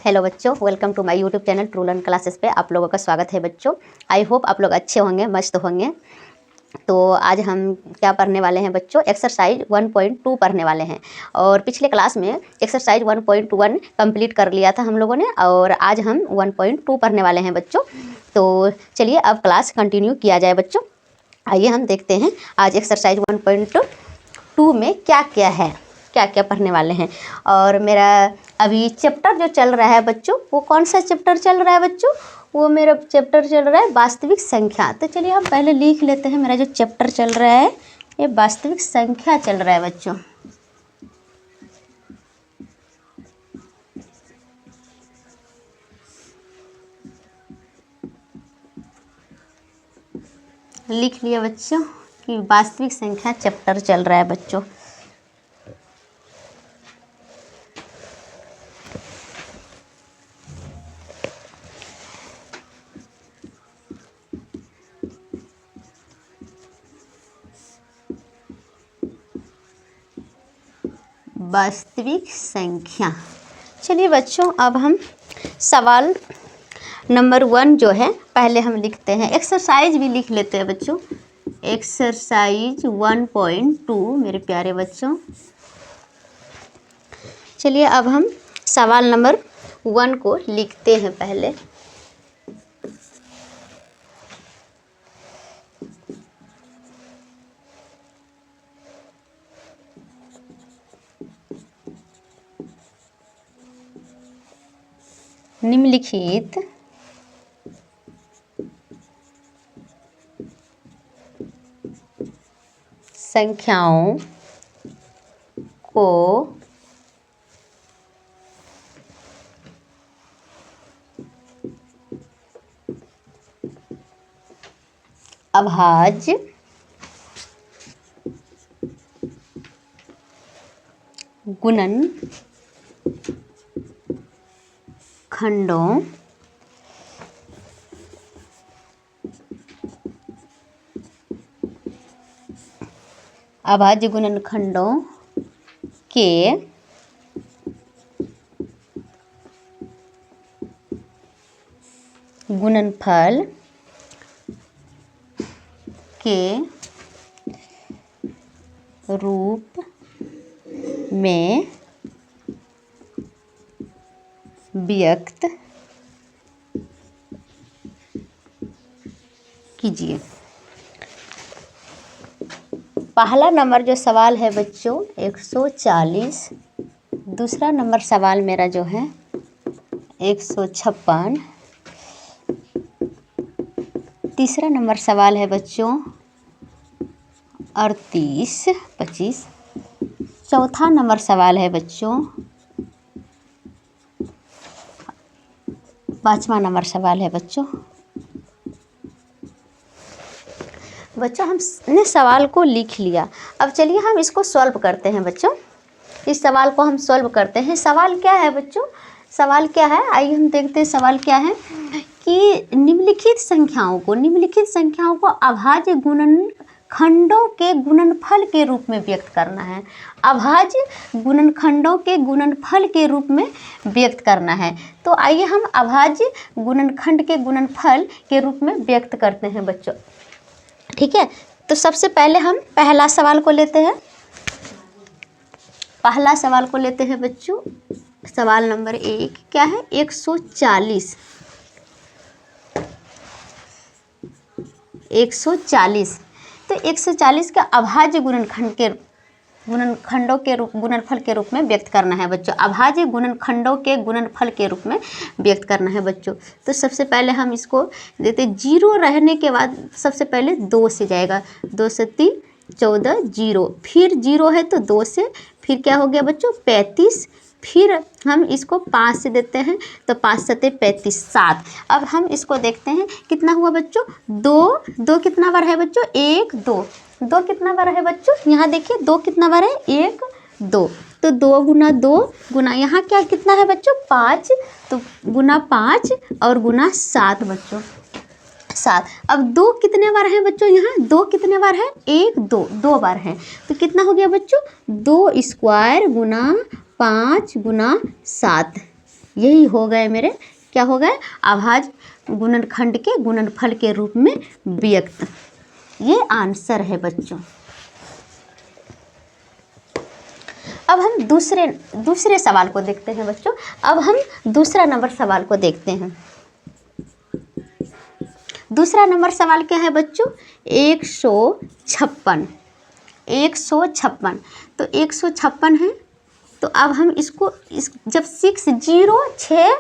Hello बच्चों, welcome to my YouTube channel true learn classes पे आप लोगों का स्वागत है बच्चों। आई होप आप लोग अच्छे होंगे, मस्त होंगे। तो आज हम क्या पढ़ने वाले हैं बच्चों, एक्सरसाइज 1.2 पढ़ने वाले हैं। और पिछले क्लास में एक्सरसाइज 1.1 कंप्लीट कर लिया था हम लोगों ने, और आज हम 1.2 पढ़ने वाले हैं बच्चों। तो चलिए अब क्लास कंटिन्यू किया जाए बच्चों। आइए हम देखते हैं आज एक्सरसाइज 1.2 में क्या क्या है, क्या क्या पढ़ने वाले हैं। और मेरा अभी चैप्टर जो चल रहा है बच्चों, वो कौन सा चैप्टर चल रहा है बच्चों? वो मेरा चैप्टर चल रहा है वास्तविक संख्या। तो चलिए हम पहले लिख लेते हैं, मेरा जो चैप्टर चल रहा है ये वास्तविक संख्या चल रहा है बच्चों। लिख लिया बच्चों कि वास्तविक संख्या चैप्टर चल रहा है बच्चों। वास्तविक संख्या। चलिए बच्चों, अब हम सवाल नंबर 1 जो है पहले हम लिखते हैं। एक्सरसाइज भी लिख लेते हैं बच्चों। एक्सरसाइज 1.2 मेरे प्यारे बच्चों। चलिए अब हम सवाल नंबर 1 को लिखते हैं पहले। निम्नलिखित संख्याओं को अभाज्य, गुणन, खंडों, अभाज्य गुणनखंडों के गुणनफल के रूप में व्यक्त कीजिए। पहला नंबर जो सवाल है बच्चों 140, दूसरा नंबर सवाल मेरा जो है 156, तीसरा नंबर सवाल है बच्चों 38, 25, चौथा नंबर सवाल है बच्चों 5वां नंबर सवाल है बच्चों। हमने सवाल को लिख लिया। अब चलिए हम इसको सॉल्व करते हैं बच्चों। इस सवाल को हम सॉल्व करते हैं। सवाल क्या है बच्चों? सवाल क्या है, आइए हम देखते हैं सवाल क्या है। कि निम्नलिखित संख्याओं को अभाज्य गुणनखंडों के गुणनफल के रूप में व्यक्त करना है। अभाज्य गुणनखंडों के गुणनफल के रूप में व्यक्त करना है। तो आइए हम अभाज्य गुणनखंड के गुणनफल के रूप में व्यक्त करते हैं बच्चों। ठीक है, तो सबसे पहले हम पहला सवाल को लेते हैं। पहला सवाल को लेते हैं बच्चों। सवाल नंबर 1 क्या है? 140। 140। तो 140 का अभाज्य गुणनफल के रूप में व्यक्त करना है बच्चों। अभाज्य गुणनखंडों के गुणनफल के रूप में व्यक्त करना है बच्चों। तो सबसे पहले हम इसको देते 0 रहने के बाद सबसे पहले 2 से जाएगा। 2 से 3 14, 0, फिर 0 है तो 2 से, फिर क्या हो गया बच्चों 35, फिर हम इसको 5 से देते हैं तो 5 सते 35, 7। अब हम इसको देखते हैं कितना हुआ बच्चों। 2 कितना बार है बच्चों? 1 2। 2 कितना बार है बच्चों? यहाँ देखिए 2 कितना बार है? 1 2। तो 2 गुना 2 गुना यहाँ क्या कितना है बच्चों? 5। तो गुना 5 और गुना 7 बच्चों, 7। अब 2 कितने बार है बच्चों? यहाँ 2 कितने बार है? 1 2, 2 बार है। तो कितना हो गया बच्चों? 2 स्क्वायर गुना 5 गुना 7, यही हो गए मेरे, क्या हो गए, अभाज्य गुणनखंड के गुणनफल के रूप में व्यक्त। ये आंसर है बच्चों। अब हम दूसरे सवाल को देखते हैं बच्चों। अब हम दूसरा नंबर सवाल को देखते हैं। दूसरा नंबर सवाल क्या है बच्चों, 156। 156, तो 156 है। तो अब हम इसको जब 6 0 6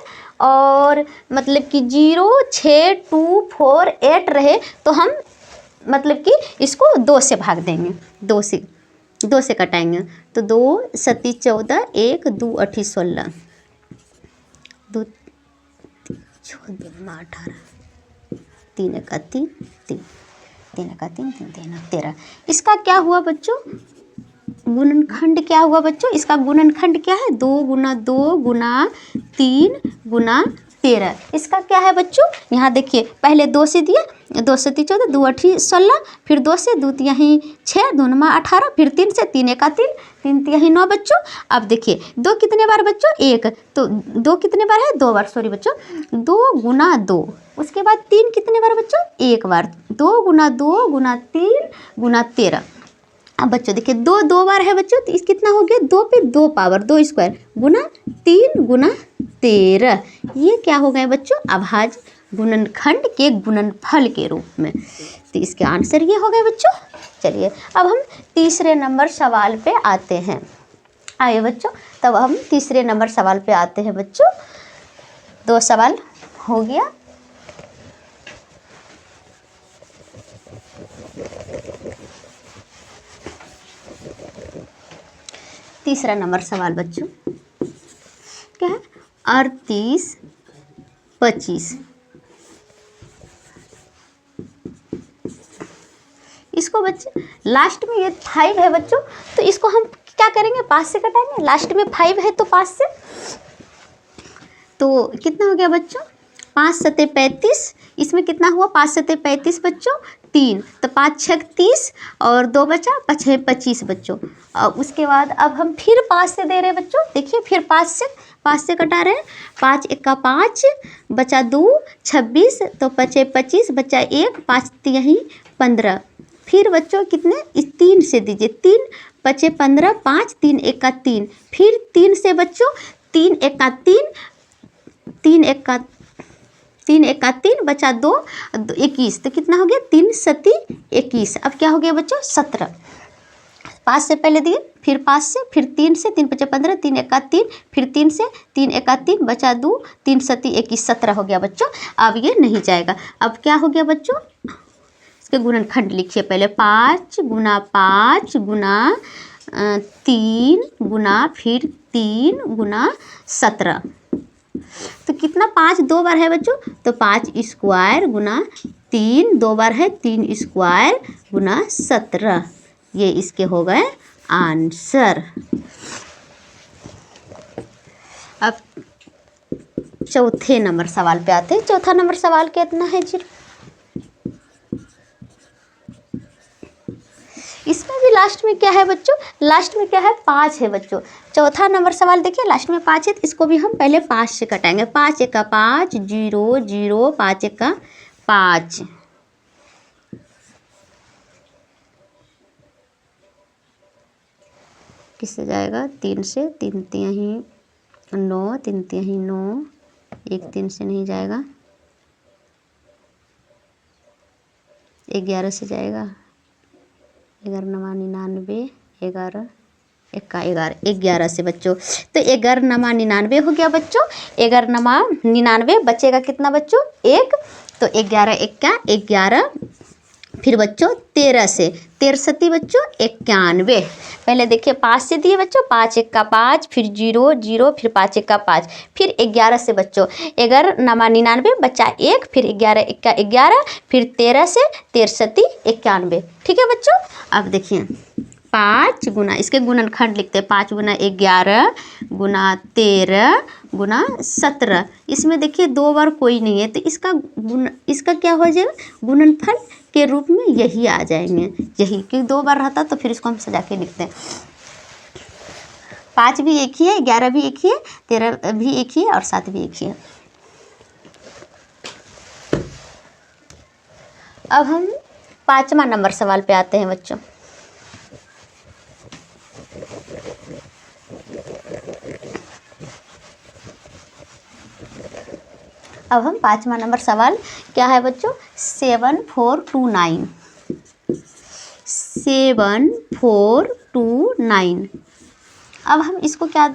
और मतलब कि 0 6 2 4 8 रहे तो हम मतलब कि इसको 2 से भाग देंगे, 2 से कटाएंगे। तो 2 7 14, 1 2 8 16, 2 14 18, 3 1 3 3, 3 1 3 3 3 13। इसका क्या हुआ बच्चों, गुणनखंड क्या हुआ बच्चों, इसका गुणनखंड क्या है, 2 गुना 2 गुना 3 गुना 13। इसका क्या है बच्चों, यहाँ देखिए पहले 2 से दिए, 2 से 14, 2 8 16, फिर 2 से 2 3 6, 2 9 18, फिर 3 से 3 1 3, 3 3 9 बच्चों। अब देखिए 2 कितने बार बच्चों, 1, तो 2 कितने बार है, 2 बार, सॉरी बच्चों, 2 गुना 2। उसके बाद 3 कितने बार बच्चों, 1 बार, 2 गुना 2 गुना 3 गुना 13। अब बच्चों देखिए 2 2 बार है बच्चों, तो इस कितना हो गया, 2 पे 2 पावर 2 स्क्वायर गुना 3 गुना 13। ये क्या हो गए बच्चों, अभाज्य गुणनखंड के गुणनफल के रूप में। तो इसके आंसर ये हो गए बच्चों। चलिए अब हम तीसरे नंबर सवाल पे आते हैं। आइए बच्चों, तब हम तीसरे नंबर सवाल पे आते हैं बच्चों। 2 सवाल हो गया। तीसरा नंबर सवाल बच्चों क्या है, 38 25। इसको बच्चे लास्ट में ये 5 है बच्चों, तो इसको हम क्या करेंगे, 5 से कटाएंगे। लास्ट में 5 है तो 5 से, तो कितना हो गया बच्चों, 5 7 35। इसमें कितना हुआ, 5 7 35 बच्चों, 3, तो 5 6 30 और 2 बचा, 5 6 25 बच्चों। और उसके बाद अब हम फिर 5 से दे रहे हैं बच्चों, देखिए फिर 5 से कटा रहे हैं। 5 1 5 बचा 2 26, तो 5 25 बचा 1, 5 3 15। फिर बच्चों कितने, इस 3 से दीजिए, 3 5 15, 5 3 1 3, फिर 3 से बच्चों, 3 1 3, 3 1 3 बचा 2 21, तो कितना हो गया, 3 7 21। अब क्या हो गया बच्चों, 17। 5 से पहले दिए, फिर 5 से, फिर 3 से, 3 5 15, 3 1 3, फिर 3 से, 3 1 3 बचा 2, 3 7 21, 17 हो गया बच्चों। अब ये नहीं जाएगा। अब क्या हो गया बच्चों, इसके गुणनखंड लिखिए पहले, 5 गुना 5 गुना 3 गुना फिर 3 गुना 17। तो कितना, 5 2 बार है बच्चों, तो 5 स्क्वायर गुना 3 2 बार है, 3 स्क्वायर गुना 17। ये इसके हो गए आंसर। अब चौथे नंबर सवाल पे आते हैं। चौथा नंबर सवाल कितना है जी, इसमें भी लास्ट में क्या है बच्चों, लास्ट में क्या है, 5 है बच्चों। चौथा नंबर सवाल देखिए, लास्ट में 5 है, तो इसको भी हम पहले 5 से कटाएंगे। 5 1 5 0 0, 5 1 5। किससे जाएगा, 3 से, 3 3 9, 3 3 9, 1 3 से नहीं जाएगा, 11 से जाएगा, 11 9 99, 11 11 से बच्चों। तो 11 9 99 हो गया बच्चों। 11 9 99 बचेगा कितना बच्चों, 1, तो 11 1 का 11। फिर बच्चों 13 से, 13 सती बच्चों 91। पहले देखिए 5 से दिए बच्चों, 5 1 5, फिर 0 0, फिर 5 1 5, फिर 11 से बच्चों, 11 9 99 बचा 1, फिर 11 1 11, फिर 13 से, 13 सती 91। ठीक है बच्चों। अब देखिए 5 गुना, इसके गुणनखंड लिखते हैं, 5 गुना 11 गुना 13 गुना 17। इसमें देखिए 2 बार कोई नहीं है, तो इसका क्या हो जाएगा, गुणनफल के रूप में यही आ जाएंगे, यही, क्योंकि 2 बार रहता तो फिर इसको हम सजा के लिखते हैं। 5 भी एक ही है, 11 भी एक ही है, 13 भी एक ही है और 7 भी एक ही है। अब हम 5वां नंबर सवाल पे आते हैं बच्चों। अब हम 5वां नंबर सवाल क्या है बच्चों, 7429। 7429। अब हम इसको क्या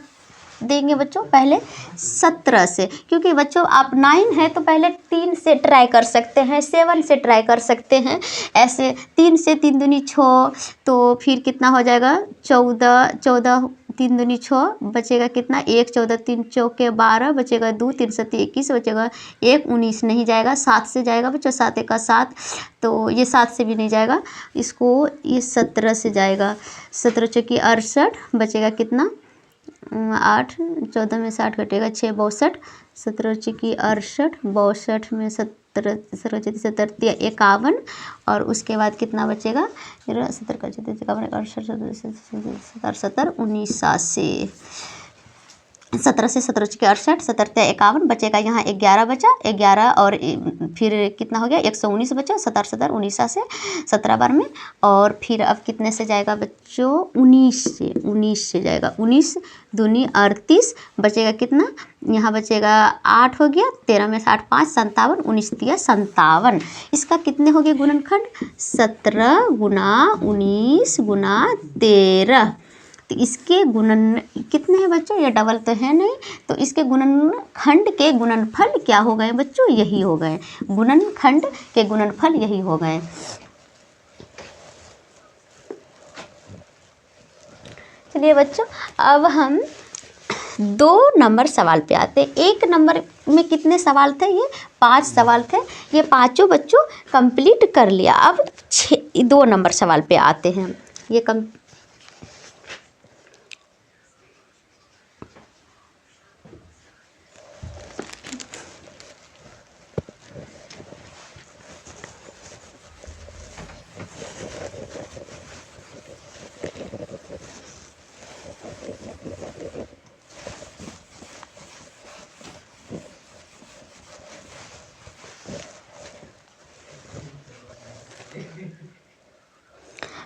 देंगे बच्चों, पहले 17 से, क्योंकि बच्चों आप 9 है तो पहले 3 से ट्राई कर सकते हैं, 7 से ट्राई कर सकते हैं। ऐसे 3 से 3 दूनी 6, तो फिर कितना हो जाएगा 14, 14 3 दूनी 6 बचेगा कितना 1, 14 3 चौके 12 बचेगा 2, 3 7 21 बचेगा 1, 19 नहीं जाएगा, 7 से जाएगा बच्चों, 7 1 7, तो ये 7 से भी नहीं जाएगा, इसको ये 17 से जाएगा। 17 चौकी 68 बचेगा कितना 8, 14 में 60 घटेगा 6 62, 17 चौकी 68, 62 में 17 17 51 और उसके बाद कितना बचेगा 17 का 51 68 19 87, 17 से 17 चौके 68, 17 51 बचेगा, यहाँ 11 बचा, 11 और फिर कितना हो गया 119 बचा, 17 17 19 से 17 बार में, और फिर अब कितने से जाएगा बच्चों 19 से जाएगा, 19 दूनी 38 बचेगा कितना, यहाँ बचेगा 8 हो गया, 13 में 60 5 57, 19 दिया 57। इसका कितने हो गए गुणनखंड 17 गुना 19 गुना 13, तो इसके गुणन कितने हैं बच्चों, ये डबल तो है नहीं, तो इसके गुणनखंड के गुणनफल क्या हो गए बच्चों, यही हो गए, गुणनखंड के गुणनफल यही हो गए। चलिए बच्चों, अब हम 2 नंबर सवाल पे आते हैं। 1 नंबर में कितने सवाल थे, ये 5 सवाल थे, ये पाँचों बच्चों कंप्लीट कर लिया। अब 2 नंबर सवाल पे आते हैं। ये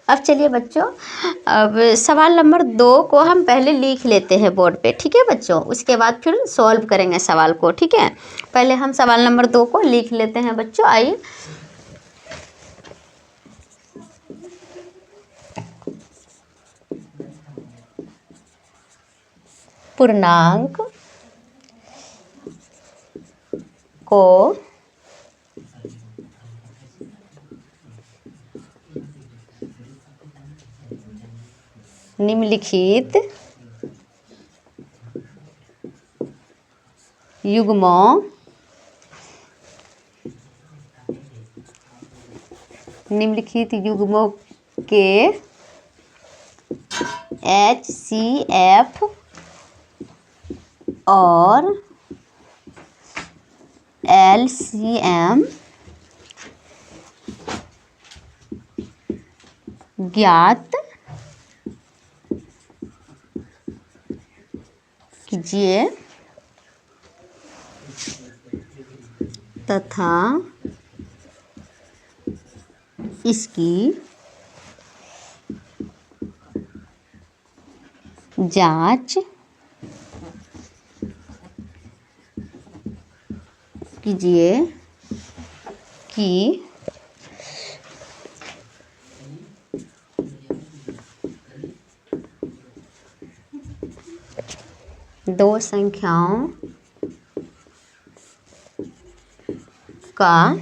अब चलिए बच्चों, अब सवाल नंबर 2 को हम पहले लिख लेते हैं बोर्ड पे, ठीक है बच्चों, उसके बाद फिर सॉल्व करेंगे सवाल को, ठीक है। पहले हम सवाल नंबर 2 को लिख लेते हैं बच्चों, आइए। पूर्णांक को निम्नलिखित युग्मों के HCF और LCM ज्ञात कीजिए तथा इसकी जांच कीजिए कि दो संख्याओं का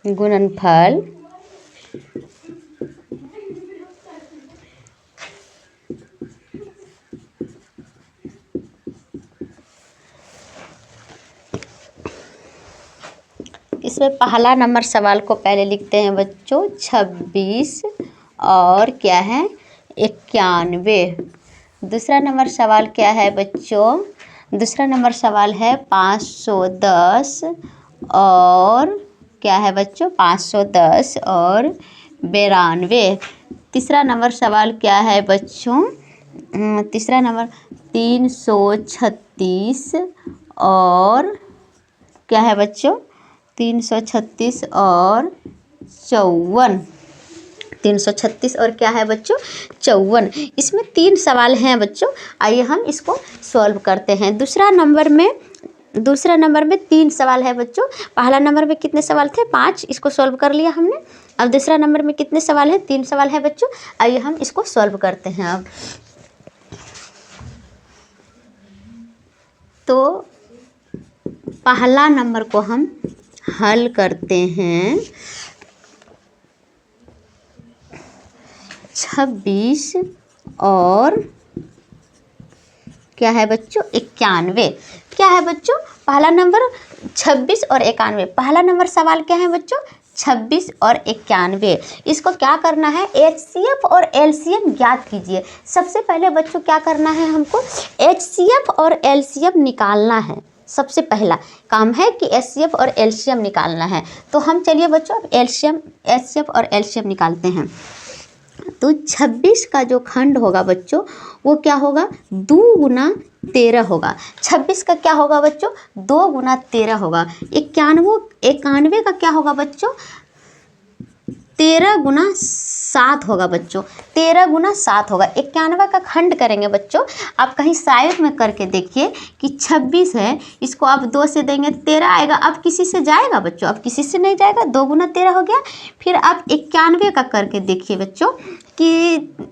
गुणनफल इसमें पहला नंबर सवाल को पहले लिखते हैं बच्चों 26 और क्या है 91। दूसरा नंबर सवाल क्या है बच्चों, दूसरा नंबर सवाल है 510 और क्या है बच्चों 510 और 92। तीसरा नंबर सवाल क्या है बच्चों, तीसरा नंबर 336 और क्या है बच्चों 336 और 54। 336 और क्या है बच्चों 54। इसमें 3 सवाल हैं बच्चों, आइए हम इसको सॉल्व करते हैं। दूसरा नंबर में 3 सवाल है बच्चों। पहला नंबर में कितने सवाल थे 5, इसको सॉल्व कर लिया हमने। अब दूसरा नंबर में कितने सवाल हैं 3 सवाल है बच्चों। आइए हम इसको सॉल्व करते हैं। अब तो पहला नंबर को हम हल करते हैं। 26 और क्या है बच्चों 91। क्या है बच्चों पहला नंबर 26 और 91। पहला नंबर सवाल क्या है बच्चों 26 और 91। इसको क्या करना है HCF और LCM ज्ञात कीजिए। सबसे पहले बच्चों क्या करना है, हमको HCF और LCM निकालना है। सबसे पहला काम है कि HCF और LCM निकालना है। तो हम चलिए बच्चों अब HCF और LCM निकालते हैं। तो 26 का जो खंड होगा बच्चों वो क्या होगा 2 गुना 13 होगा। 26 का क्या होगा बच्चों 2 गुना 13 होगा। 91 का क्या होगा बच्चों 13 गुना 7 होगा बच्चों। 13 गुना 7 होगा। 91 का खंड करेंगे बच्चों, आप कहीं साइड में करके देखिए कि 26 है, इसको आप 2 से देंगे 13 आएगा। अब किसी से जाएगा बच्चों, अब किसी से नहीं जाएगा, 2 गुना 13 हो गया। फिर आप 91 का करके देखिए बच्चों कि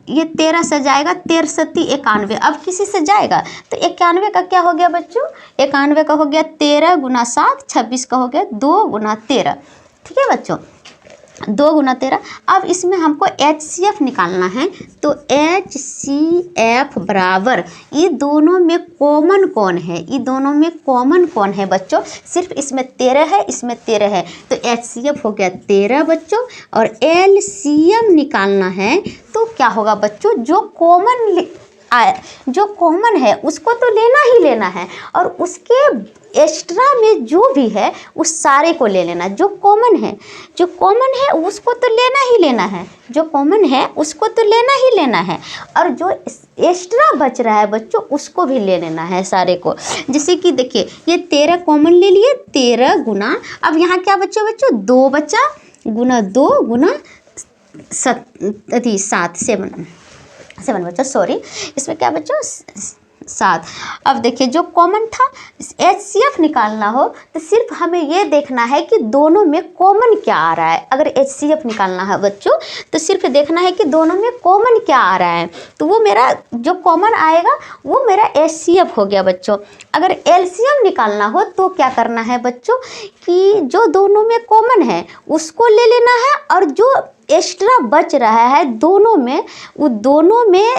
ये 13 से जाएगा, 13 सत्ती 91, अब किसी से जाएगा। तो 91 का क्या हो गया बच्चों 91 का हो गया 13 गुना 7, 26 का हो गया 2 गुना 13। ठीक है बच्चों 2 गुना 13। अब इसमें हमको HCF निकालना है। तो HCF बराबर ये दोनों में कॉमन कौन है, ये दोनों में कॉमन कौन है बच्चों, सिर्फ इसमें 13 है, इसमें 13 है। तो HCF हो गया 13 बच्चों। और LCM निकालना है तो क्या होगा बच्चों जो कॉमन है उसको तो लेना ही लेना है, और उसके एक्स्ट्रा में जो भी है उस सारे को ले लेना। जो कॉमन है उसको तो लेना ही लेना है, जो कॉमन है उसको तो लेना ही लेना है, और जो एक्स्ट्रा बच रहा है बच्चों उसको भी ले लेना है सारे को। जैसे कि देखिए ये 13 कॉमन ले लिए, 13 गुना, अब यहाँ क्या बच्चों 2 बचा गुना 2 गुना 7 बच्चों, सॉरी इसमें क्या बच्चों 7। अब देखिए जो कॉमन था HCF निकालना हो तो सिर्फ हमें ये देखना है कि दोनों में कॉमन क्या आ रहा है। अगर HCF निकालना है बच्चों तो सिर्फ देखना है कि दोनों में कॉमन क्या आ रहा है। तो वो मेरा जो कॉमन आएगा वो मेरा HCF हो गया बच्चों। अगर LCM निकालना हो तो क्या करना है बच्चों कि जो दोनों में कॉमन है उसको ले लेना है, और जो एक्स्ट्रा बच रहा है दोनों में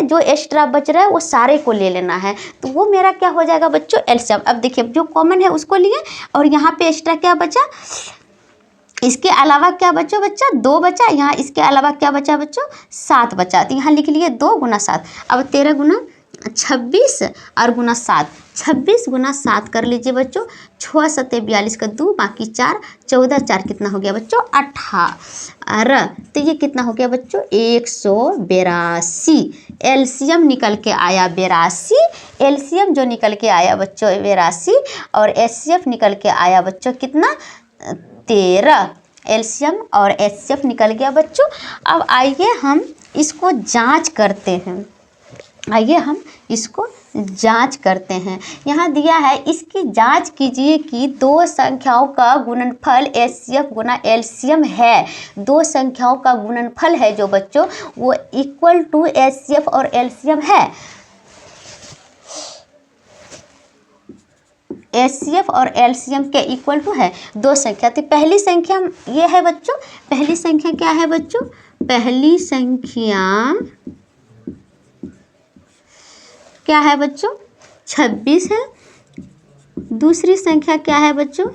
जो एक्स्ट्रा बच रहा है वो सारे को ले लेना है। तो वो मेरा क्या हो जाएगा बच्चों LCM। अब देखिए जो कॉमन है उसको लिए, और यहाँ पे एक्स्ट्रा क्या बचा, इसके अलावा क्या बच्चा 2 बचा, यहाँ इसके अलावा क्या बचा बच्चों 7 बचा। तो यहाँ लिख लिए 2 गुना 7। अब 13 गुना 26 और गुना 7, 26 गुना 7 कर लीजिए बच्चों। 6 सत्ते 42 का 2 बाकी 4, 14 4 कितना हो गया बच्चों 18। तो ये कितना हो गया बच्चों 182। एलसीएम निकल के आया 82, एलसीएम जो निकल के आया बच्चों 82, और एचसीएफ निकल के आया बच्चों कितना 13। एलसीएम और एचसीएफ निकल गया बच्चों। अब आइए हम इसको जांच करते हैं, जांच करते हैं। यहाँ दिया है इसकी जांच कीजिए कि दो संख्याओं का गुणनफल एचसीएफ गुना एलसीएम है। दो संख्याओं का गुणनफल है जो बच्चों वो इक्वल टू एचसीएफ और एलसीएम है। एचसीएफ और एलसीएम के इक्वल टू है दो संख्या। तो पहली संख्या ये है बच्चों, पहली संख्या क्या है बच्चों, पहली संख्या क्या है बच्चों 26 है। दूसरी संख्या क्या है बच्चों,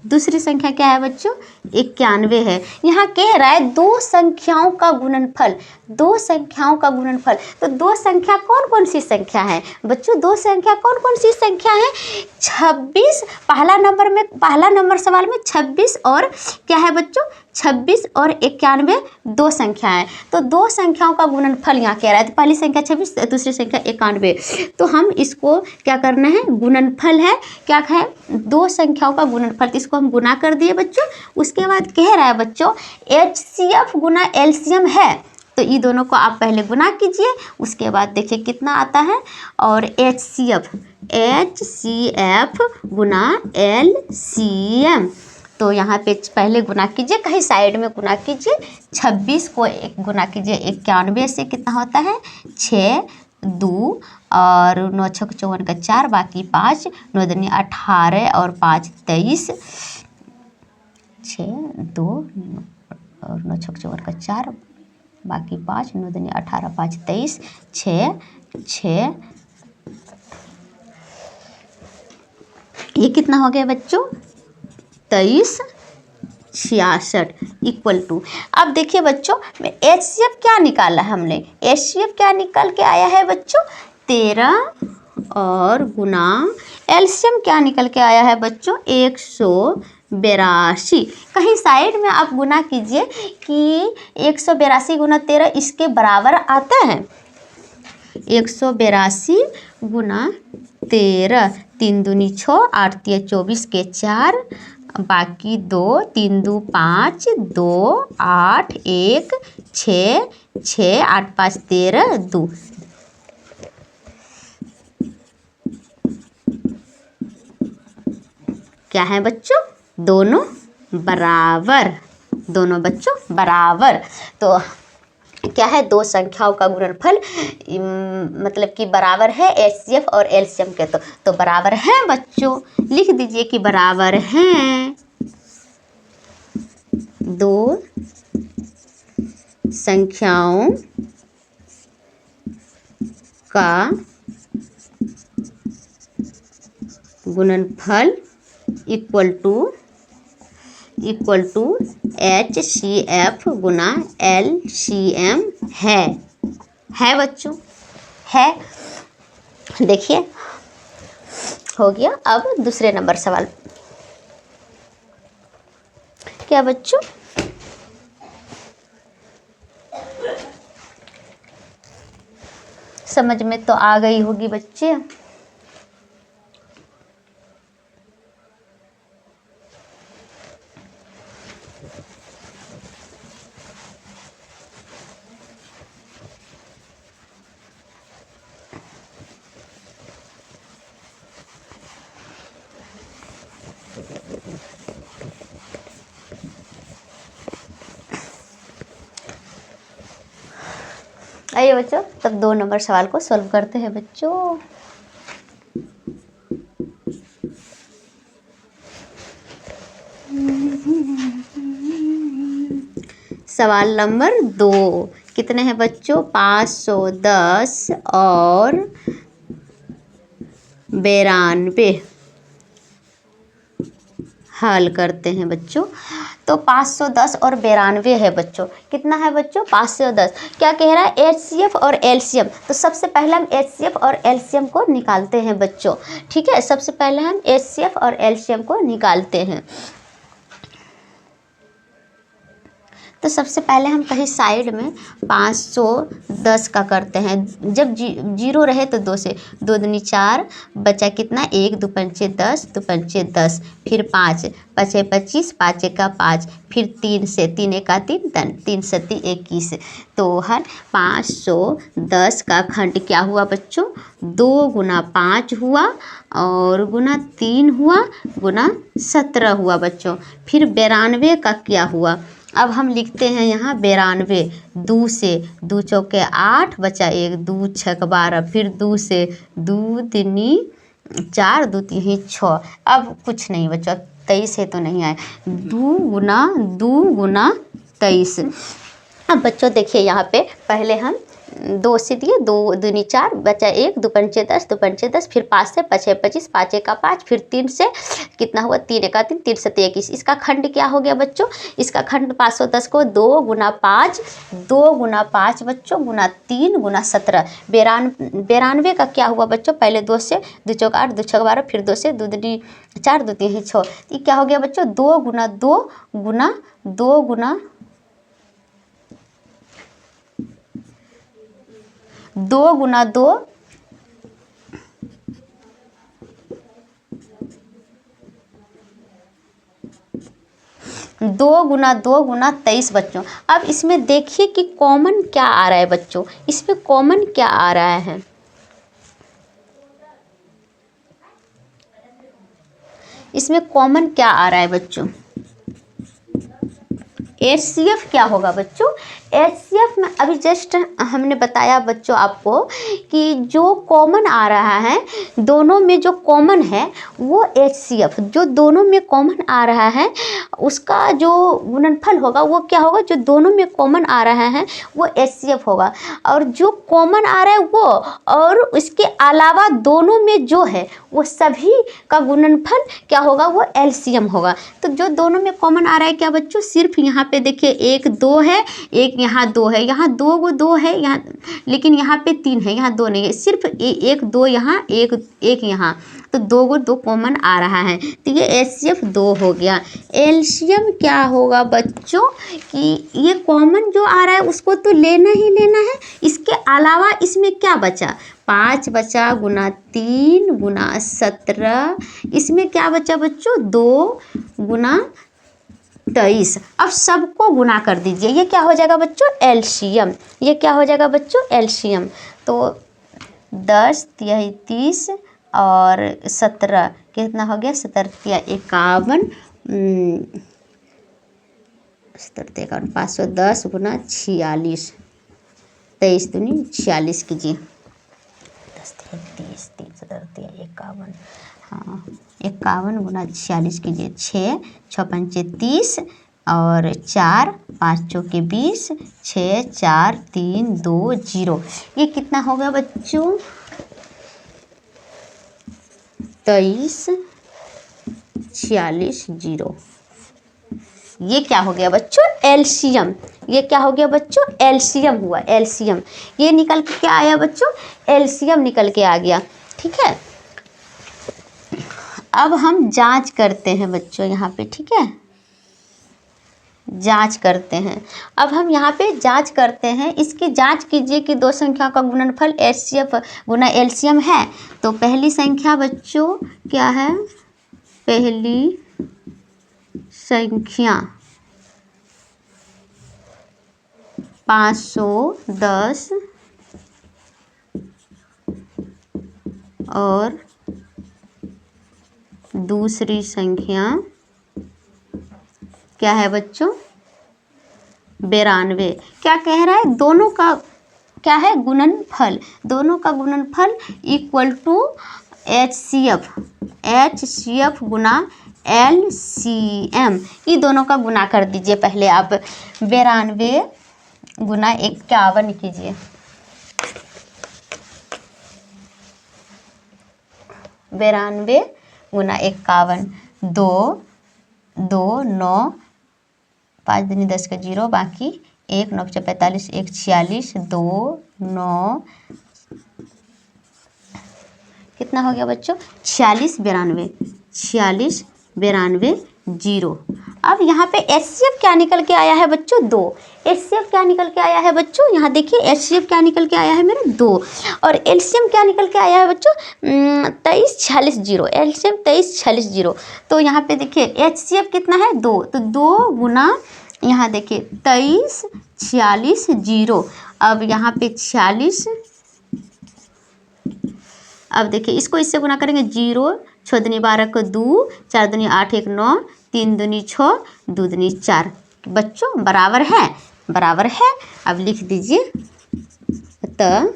दूसरी संख्या क्या है बच्चों 91 है। यहाँ कह रहा है दो संख्याओं का गुणनफल, दो संख्याओं का गुणनफल। तो दो संख्या कौन कौन सी संख्या है बच्चों? दो संख्या कौन कौन सी संख्या है? 26, पहला नंबर सवाल में 26 और क्या है बच्चों? 26 और 91 दो संख्या है। तो दो संख्याओं का गुणनफल यहाँ कह रहा है। तो पहली संख्या 26, दूसरी संख्या 91। तो हम इसको क्या करना है? गुणनफल है, क्या है? दो संख्याओं का गुणनफल। तो इसको हम गुना कर दिए बच्चों। उसके बाद कह रहा है बच्चों HCF गुना LCM है। तो ये दोनों को आप पहले गुना कीजिए, उसके बाद देखिए कितना आता है। और HCF गुना LCM, तो यहाँ पे पहले गुना कीजिए, कहीं साइड में गुना कीजिए। 26 को एक गुना कीजिए 91 से, कितना होता है? 6, 2 और 9 छक 54 का 4, बाकी 5, 9 दूनी 18 और 5 23, 6, 2 और 9 छक 54 का 4, बाकी 5, 9 दूनी 18, 5 23, 6, ये कितना हो गया बच्चों? 23, 66 इक्वल टू। अब देखिए बच्चों HCF क्या निकाला है हमने? HCF क्या निकल के आया है बच्चों? 13 और गुना LCM क्या निकल के आया है बच्चों? 182। कहीं साइड में आप गुना कीजिए कि 182 गुना 13 इसके बराबर आता है। 182 गुना 13, 3 दूनी 6, 8 तिया 24 के 4, बाकी 2, 3 2 5, 2 8 1 6, 6 8 5 13 2। क्या है बच्चों? दोनों बराबर, दोनों बच्चों बराबर। तो क्या है? दो संख्याओं का गुणनफल मतलब कि बराबर है HCF और LCM के। तो बराबर है बच्चों, लिख दीजिए कि बराबर हैं दो संख्याओं का गुणनफल इक्वल टू HCF गुना LCM है बच्चों, है। देखिए हो गया। अब दूसरे नंबर सवाल क्या बच्चों? समझ में तो आ गई होगी बच्चे। आइए बच्चों, तब 2 नंबर सवाल को सॉल्व करते हैं बच्चों। सवाल नंबर 2 कितने हैं बच्चों? 510 और 92 हल करते हैं बच्चों। तो 510 और 92 है बच्चों। कितना है बच्चों? 510। क्या कह रहा है? HCF और LCM। तो सबसे पहले हम HCF और LCM को निकालते हैं बच्चों। ठीक है, सबसे पहले हम HCF और LCM को निकालते हैं। तो सबसे पहले हम कहीं साइड में 510 का करते हैं। जब जीरो रहे तो 2 से, 2 दूनी 4, बचा कितना? 1 2 पंचे 10, 2 पंचे 10, फिर 5 5 25, 5 1 5, फिर 3 से, 3 1 3 3 7 21। तो हर 510 का खंड क्या हुआ बच्चों? 2 गुना 5 हुआ और गुना 3 हुआ, गुना 17 हुआ बच्चों। फिर 92 का क्या हुआ? अब हम लिखते हैं यहाँ 92। 2 से, 2 चौके 8, बचा 1, 2 6 12, फिर 2 से, 2 दूनी 4, 2 3 6। अब कुछ नहीं बच्चों, 23 है तो नहीं आए। 2 गुना 23। अब बच्चों देखिए यहाँ पे पहले हम 2 से दिए, 2 दूनी 4, बचा 1, 2 पंचे 10, 2 पंचे 10, फिर 5 से 5 25, 5 का 5, फिर 3 से कितना हुआ, 3 का 3, 3 से 21। इसका खंड क्या हो गया बच्चों, इसका खंड 510 को 2 गुना 5, 2 गुना 5 बच्चों गुना 3 गुना 17, 92 का क्या हुआ बच्चों, पहले 2 से 2 चौक 8, 2 छक 12, फिर 2 से 2 दूनी 4, 2 तीन 6, ये क्या हो गया बच्चों, 2 गुना 2 गुना 2 गुना 2 गुना 2 2 गुना 2 गुना 23 बच्चों। अब इसमें देखिए कि कॉमन क्या आ रहा है बच्चों, इसमें कॉमन क्या आ रहा है, इसमें कॉमन क्या आ रहा है बच्चों, HCF क्या होगा बच्चों, HCF में अभी जस्ट हमने बताया बच्चों आपको कि जो कॉमन आ रहा है, दोनों में जो कॉमन है वो HCF, जो दोनों में कॉमन आ रहा है उसका जो गुणनफल होगा वो क्या होगा, जो दोनों में कॉमन आ रहा है वो HCF होगा, और जो कॉमन आ रहा है वो और इसके अलावा दोनों में जो है वो सभी का गुणनफल क्या होगा, वो LCM होगा। तो जो दोनों में कॉमन आ रहा है क्या बच्चों, सिर्फ यहाँ पे देखिए 1 2 है, एक यहाँ 2 है, यहाँ 2 है यहाँ, लेकिन यहाँ पे 3 है, यहाँ 2 नहीं है, सिर्फ 1 2 यहाँ, 1 यहाँ, तो 2 कॉमन आ रहा है, तो ये HCF 2 हो गया। LCM क्या होगा बच्चों कि ये कॉमन जो आ रहा है उसको तो लेना ही लेना है, इसके अलावा इसमें क्या बचा, 5 बचा गुना 3 गुना 17, इसमें क्या बचा बच्चों, 2 गुना 23। अब सबको गुना कर दीजिए, ये क्या हो जाएगा बच्चों, LCM, ये क्या हो जाएगा बच्चों, LCM। तो 10 तिहाई 30 और 17 कितना हो गया, 17 51, 17 510 गुना 46, 23 दूनी 46 कीजिए, 10 30 3 17 51, हाँ 51 गुना 46 कीजिए, 6 6 पंचे 30 और 4 5 चौके 20, 6 4 3 2 0, ये कितना हो गया बच्चों, 23 46 0, ये क्या हो गया बच्चों, LCM, ये क्या हो गया बच्चों, LCM हुआ, LCM, ये निकल के क्या आया बच्चों, LCM निकल के आ गया, ठीक है। अब हम जांच करते हैं बच्चों यहाँ पे, ठीक है, जांच करते हैं। अब हम यहाँ पे जांच करते हैं, इसकी जांच कीजिए कि दो संख्या का गुणनफल HCF गुना LCM है। तो पहली संख्या बच्चों क्या है, पहली संख्या 510 और दूसरी संख्या क्या है बच्चों, 92। क्या कह रहा है, दोनों का क्या है, गुणनफल, दोनों का गुणनफल इक्वल टू HCF गुना LCM, ये दोनों का गुना कर दीजिए। पहले आप 92 गुना 51 कीजिए, 92 गुना 51, 2 2 9 5 दूनी 10 का 0, बाकी 1 9 45 1 46 2 9 कितना हो गया बच्चों, 46 92 46 92 0। अब यहाँ पे HCF क्या निकल के आया है बच्चों, 2। HCF क्या निकल के आया है बच्चों, यहाँ देखिए HCF क्या निकल के आया है मेरा, 2, और LCM क्या निकल के आया है बच्चों, 23 46 0, LCM 23 46 0। तो यहाँ पे देखिए HCF कितना है, 2, तो 2 गुना यहाँ देखिए 23 46 0। अब यहाँ पे 46, अब देखिए इसको इससे गुना करेंगे, 0 6 दूनी 12 को 2, 4 दूनी 8 1 9, 3 दूनी 6, 2 दूनी 4 बच्चों बराबर है, बराबर है। अब लिख दीजिए, तो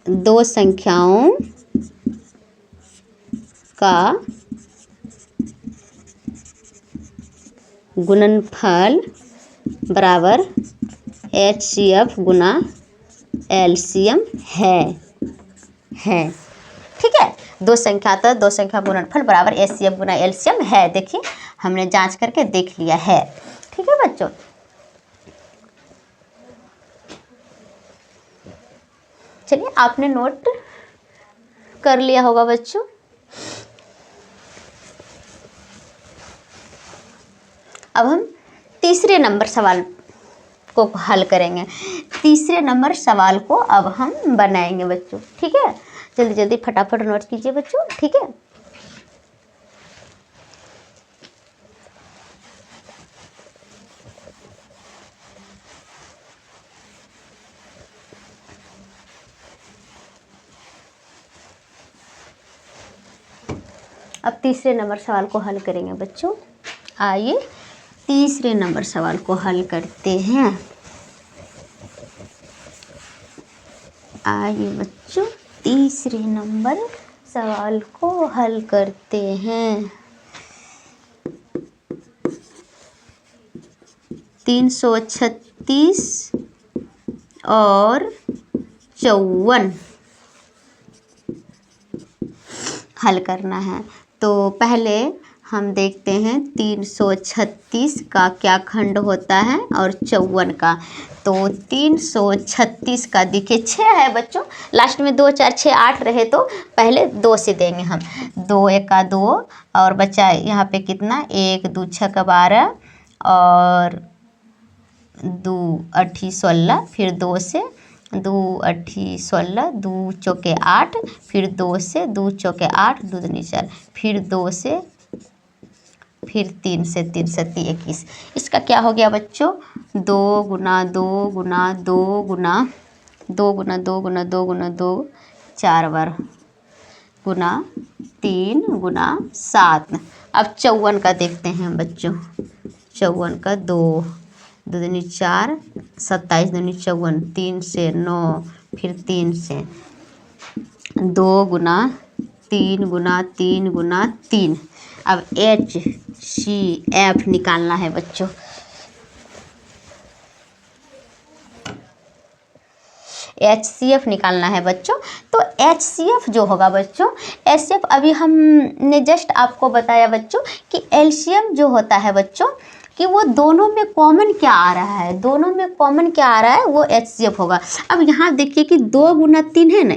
दो संख्याओं का गुणनफल बराबर HCF गुना LCM है। ठीक है, दो संख्या था, दो संख्या गुणनफल बराबर HCF गुना LCM है। देखिए हमने जांच करके देख लिया है। ठीक है बच्चों, चलिए आपने नोट कर लिया होगा बच्चों। अब हम तीसरे नंबर सवाल को हल करेंगे। तीसरे नंबर सवाल को अब हम बनाएंगे बच्चों। ठीक है, जल्दी जल्दी फटाफट नोट कीजिए बच्चों। ठीक है, अब तीसरे नंबर सवाल को हल करेंगे बच्चों। आइए तीसरे नंबर सवाल को हल करते हैं। आइए बच्चों तीसरे नंबर सवाल को हल करते हैं। 336 और 54 हल करना है। तो पहले हम देखते हैं 336 का क्या खंड होता है और 54 का। तो 336 का देखिए 6 है बच्चों, लास्ट में 2 4 6 8 रहे तो पहले 2 से देंगे हम। 2 एका 2 और बचा यहाँ पे कितना, 1 2 6 का 12 और 2 8 16, फिर 2 से 2 8 16, 2 चौके 8, फिर 2 से 2 चौके 8, 2 दूनी 4, फिर 2 से, फिर 3 से 3 से 21। इसका क्या हो गया बच्चों, 2 गुना 2 गुना 2 गुना 2 गुना 2 गुना 2 गुना 2 4 बार गुना 3 गुना 7। अब 54 का देखते हैं बच्चों। 54 का 2 दूनी 4, 27 दूनी 54, 3 से 9, फिर 3 से 2 गुना 3 गुना 3 गुना 3। अब HCF निकालना है बच्चों। HCF निकालना है बच्चों। तो HCF जो होगा बच्चों, HCF अभी हमने जस्ट आपको बताया बच्चों कि LCM जो होता है बच्चों कि वो दोनों में कॉमन क्या आ रहा है, दोनों में कॉमन क्या आ रहा है वो HCF होगा। अब यहाँ देखिए कि 2 गुना 3 है ना,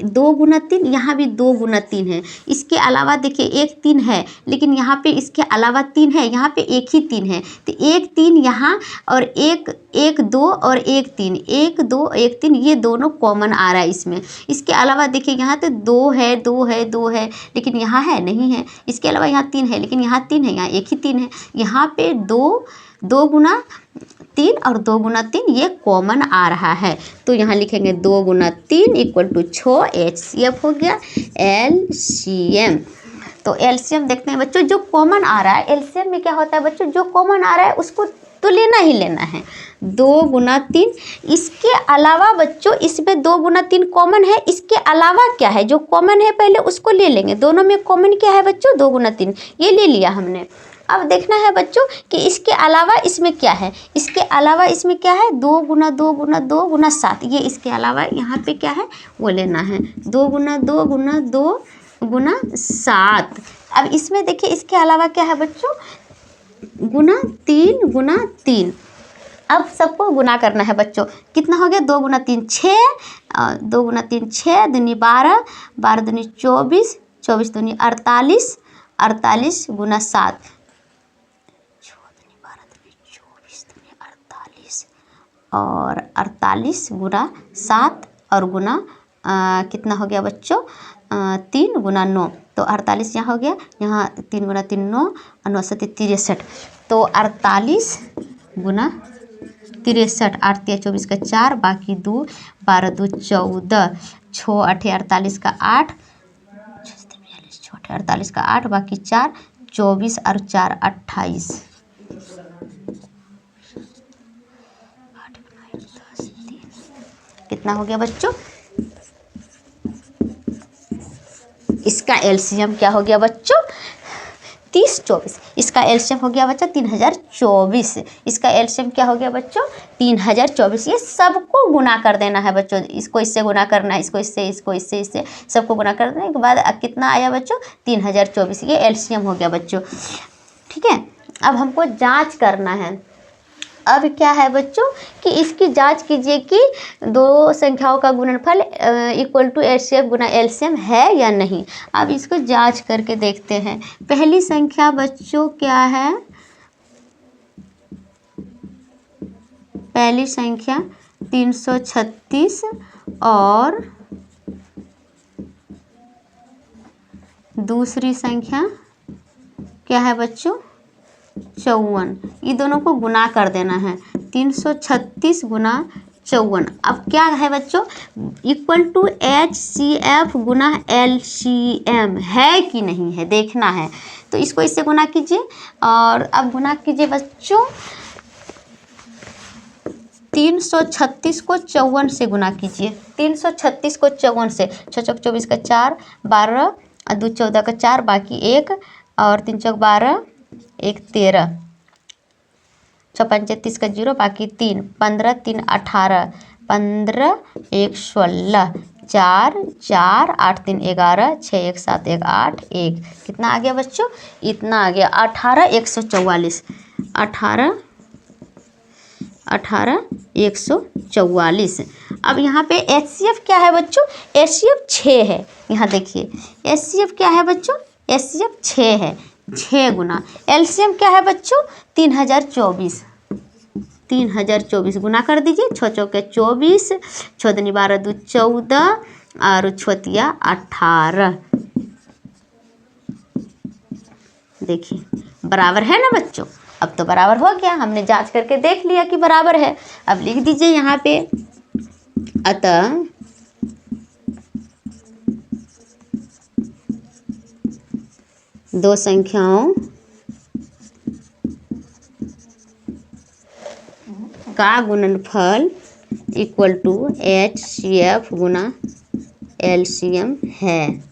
2 गुना 3, यहाँ भी 2 गुना 3 है। इसके अलावा देखिए 1 3 है, लेकिन यहाँ पे इसके अलावा 3 है, यहाँ पे 1 ही 3 है। तो 1 3 यहाँ और 1 1 2 और 1 3, 1 2 1 3, ये दोनों कॉमन आ रहा है इसमें। इसके अलावा देखिए यहाँ तो 2 है 2 है 2 है, लेकिन यहाँ है नहीं है। इसके अलावा यहाँ 3 है, लेकिन यहाँ 3 है, यहाँ 1 ही 3 है। यहाँ पे 2 गुना 3 और 2 गुना 3 ये कॉमन आ रहा है। तो यहाँ लिखेंगे 2 गुना 3 इक्वल टू 6। HCF हो गया LCM। तो LCM देखते हैं बच्चों, जो कॉमन आ रहा है LCM में क्या होता है बच्चों, जो कॉमन आ रहा है उसको तो लेना ही लेना है। 2 गुना 3, इसके अलावा बच्चों इसमें 2 गुना 3 कॉमन है, इसके अलावा क्या है जो कॉमन है पहले उसको ले लेंगे। दोनों में कॉमन क्या है बच्चों, 2 गुना 3, ये ले लिया हमने। अब देखना है बच्चों कि इसके अलावा इसमें क्या है। इसके अलावा इसमें क्या है, 2 गुना 2 गुना 2 गुना 7, ये इसके अलावा यहाँ पे क्या है वो लेना है। 2 गुना 2 गुना 2 गुना 7। अब इसमें देखिए इसके अलावा क्या है बच्चों, गुना 3 गुना 3। अब सबको गुना करना है बच्चों। कितना हो गया, 2 गुना 3 6, 2 गुना 3 6 दूनी 12, 12 दूनी 24, 24 दूनी 48, 48 गुना 7, 48 और 48 गुना 7 और गुना कितना हो गया बच्चों, 3 गुना 9। तो 48 यहाँ हो गया, यहाँ 3 गुना 3 9 और 9 से 63। तो 48 गुना 63, 8 24 का 4, बाकी 2, 12 2 14, 6 8 48 का 8, 48 का 8, बाकी 4, 24 और 4 28। कितना हो गया बच्चों, इसका LCM क्या हो गया बच्चों, 3024, इसका एलसीएम हो गया बच्चा 3024, इसका एलसीएम क्या हो गया बच्चों 3024। ये सबको गुना कर देना है बच्चों, इसको इससे गुना करना है, इसको इससे, इसको इससे, इससे सबको गुना करने के बाद कितना आया बच्चों 3024, ये एलसीएम हो गया बच्चों। ठीक है, अब हमको जांच करना है। अब क्या है बच्चों कि इसकी जांच कीजिए कि दो संख्याओं का गुणनफल इक्वल टू एचसीएफ गुना एलसीएम है या नहीं। अब इसको जांच करके देखते हैं। पहली संख्या बच्चों क्या है, पहली संख्या 336 और दूसरी संख्या क्या है बच्चों 54, ये दोनों को गुना कर देना है 336 गुना 54। अब क्या है बच्चों इक्वल टू एचसीएफ गुना एलसीएम है कि नहीं है देखना है, तो इसको इससे गुना कीजिए और अब गुना कीजिए बच्चों 336 को 54 से गुना कीजिए, 336 को 54 से, 6 चौक 24 का 4, 12 और 2 14 का 4, बाकी 1 और 3 चौक 12, 1 13, 6 5 33 का 0, बाकी 3, 15 3 18, 15 1 16, 4 4 8 3 11, 6 1 7 1 8 1, कितना आ गया बच्चों इतना आ गया 18 144, 18 144। अब यहाँ पे एचसीएफ क्या है बच्चों, एचसीएफ 6 है। यहाँ देखिए एचसीएफ क्या है बच्चों, एचसीएफ 6 है, 6 गुना एलसीएम क्या है बच्चों 3024, 3024 गुना कर दीजिए, 6 चौके 24, 6 दूनी 12, 2 14 और 6 18। देखिए बराबर है ना बच्चों, अब तो बराबर हो गया, हमने जांच करके देख लिया कि बराबर है। अब लिख दीजिए यहाँ पे अतः दो संख्याओं का गुणनफल इक्वल टू एचसीएफ गुना एलसीएम है,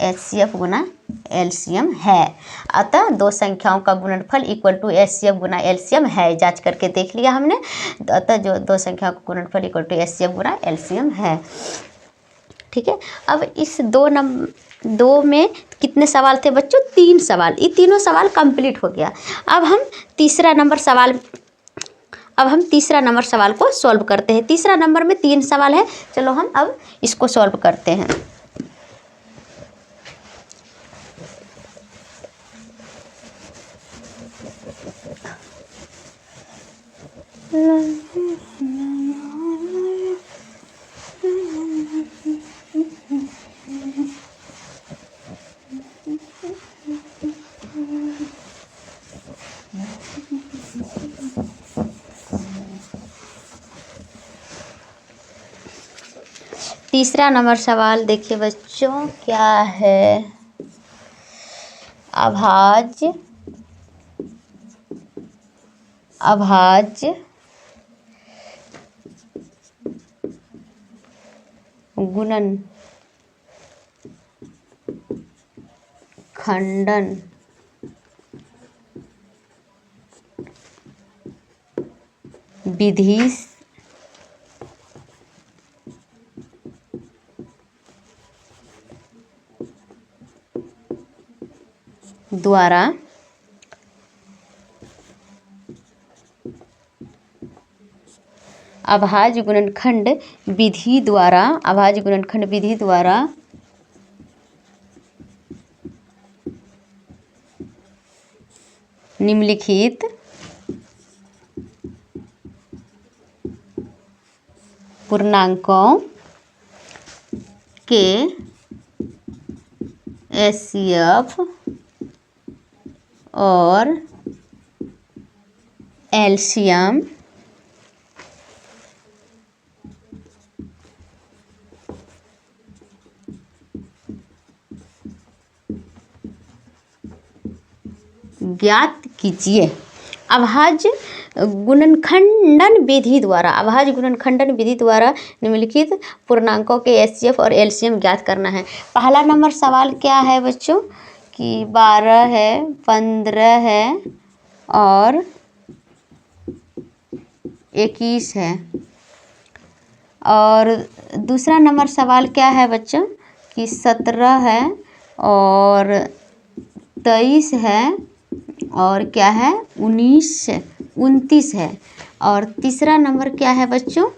एचसीएफ गुना एलसीएम है। अतः दो संख्याओं का गुणनफल इक्वल टू एचसीएफ गुना एलसीएम है, जांच करके देख लिया हमने, तो अतः जो दो संख्याओं का गुणनफल इक्वल टू एचसीएफ गुना एलसीएम है। ठीक है, अब इस दो में कितने सवाल थे बच्चों 3 सवाल, ये तीनों सवाल कंप्लीट हो गया। अब हम तीसरा नंबर सवाल को सॉल्व करते हैं। तीसरा नंबर में 3 सवाल है, चलो हम अब इसको सॉल्व करते हैं। तीसरा नंबर सवाल देखिए बच्चों क्या है, अभाज्य गुणनखंडन विधि द्वारा अभाज्य गुणनखंड विधि द्वारा निम्नलिखित पूर्णांकों के एचसीएफ और एलसीएम ज्ञात कीजिए। अभाज्य गुणनखंडन विधि द्वारा निम्नलिखित पूर्णांकों के एचसीएफ और एलसीएम ज्ञात करना है। पहला नंबर सवाल क्या है बच्चों कि 12 है, 15 है और 21 है। और दूसरा नंबर सवाल क्या है बच्चों कि 17 है और 23 है और क्या है 29 है। और तीसरा नंबर क्या है बच्चों,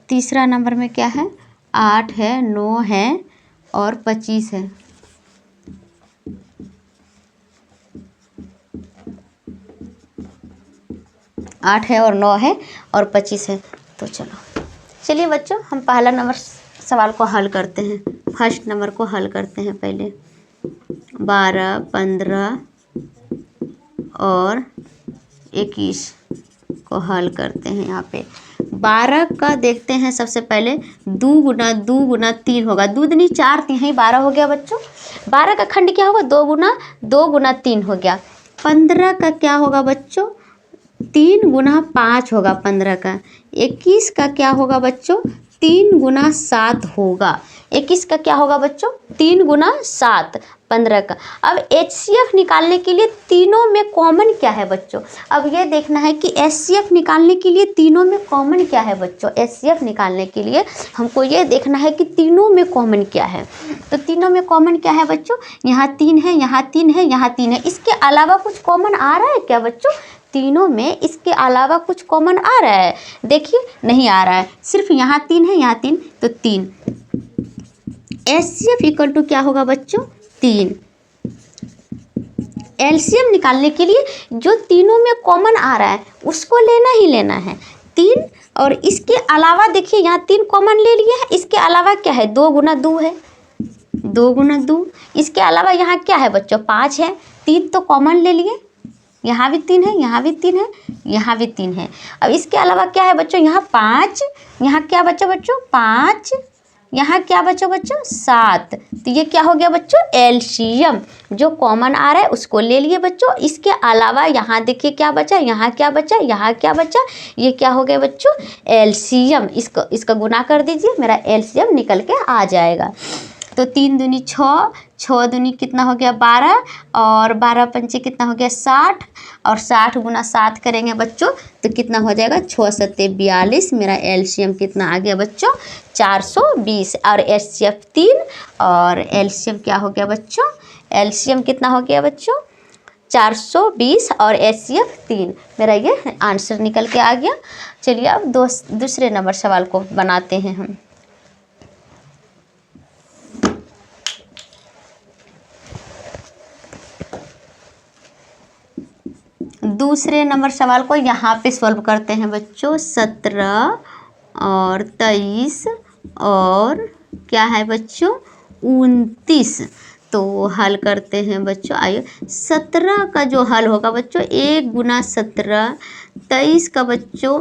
तीसरा नंबर में क्या है 8 है, 9 है और 25 है। आठ है और 9 है और 25 है। तो चलिए बच्चों हम पहला नंबर सवाल को हल करते हैं। फर्स्ट नंबर को हल करते हैं पहले। 12, 15 और 21 को हल करते हैं। यहाँ पे 12 का देखते हैं सबसे पहले। 2 गुना 2 गुना 3 होगा, 2 दूनी 4, 3 ही 12 हो गया बच्चों। 12 का खंड क्या होगा 2 गुना 3 हो गया। 15 का क्या होगा बच्चों 3 गुना 5 होगा 15 का। 21 का क्या होगा बच्चों 3 गुना 7 होगा। 21 का क्या होगा बच्चों 3 गुना 7 15 का। अब HCF निकालने के लिए तीनों में कॉमन क्या है बच्चों। अब ये देखना है कि HCF निकालने के लिए तीनों में कॉमन क्या है बच्चों। HCF निकालने के लिए हमको ये देखना है कि तीनों में कॉमन क्या है। तो तीनों में कॉमन क्या है बच्चों, यहाँ 3 है, यहाँ 3 है, यहाँ 3 है। इसके अलावा कुछ कॉमन आ रहा है क्या बच्चों, तीनों में इसके अलावा कुछ कॉमन आ रहा है, देखिए नहीं आ रहा है। सिर्फ यहाँ 3 है, यहाँ 3, तो 3। HCF इक्वल टू क्या होगा बच्चों 3। LCM निकालने के लिए जो तीनों में कॉमन आ रहा है उसको लेना ही लेना है 3। और इसके अलावा देखिए यहाँ 3 कॉमन ले लिए है, इसके अलावा क्या है 2 गुना 2 है, 2 गुना 2। इसके अलावा यहाँ क्या है बच्चों 5 है, 3 तो कॉमन ले लिए, यहाँ भी 3 है, यहाँ भी 3 है, यहाँ भी 3 है। अब इसके अलावा क्या है बच्चों यहाँ 5, यहाँ क्या बच्चा बच्चों 5, यहाँ क्या बच्चा बच्चों 7। तो ये क्या हो गया बच्चों LCM, जो कॉमन आ रहा है उसको ले लिए बच्चों। इसके अलावा यहाँ देखिए क्या बचा, यहाँ क्या बचा, यहाँ क्या बचा, ये क्या हो गया बच्चों LCM। इसका गुना कर दीजिए, मेरा LCM निकल के आ जाएगा। तो 3 दूनी 6, 6 दूनी कितना हो गया 12 और 12 पंचे कितना हो गया 60 और 60 गुना 7 करेंगे बच्चों तो कितना हो जाएगा 6 सत्ते 42। मेरा LCM कितना आ गया बच्चों 420 और HCF 3 और LCM क्या हो गया बच्चों, LCM कितना हो गया बच्चों 420 और HCF 3। मेरा ये आंसर निकल के आ गया। चलिए अब दूसरे नंबर सवाल को बनाते हैं हम। दूसरे नंबर सवाल को यहाँ पे सॉल्व करते हैं बच्चों। 17 और 23 और क्या है बच्चों 29। तो हल करते हैं बच्चों। आइए 17 का जो हल होगा बच्चों 1 गुना 17, 23 का बच्चों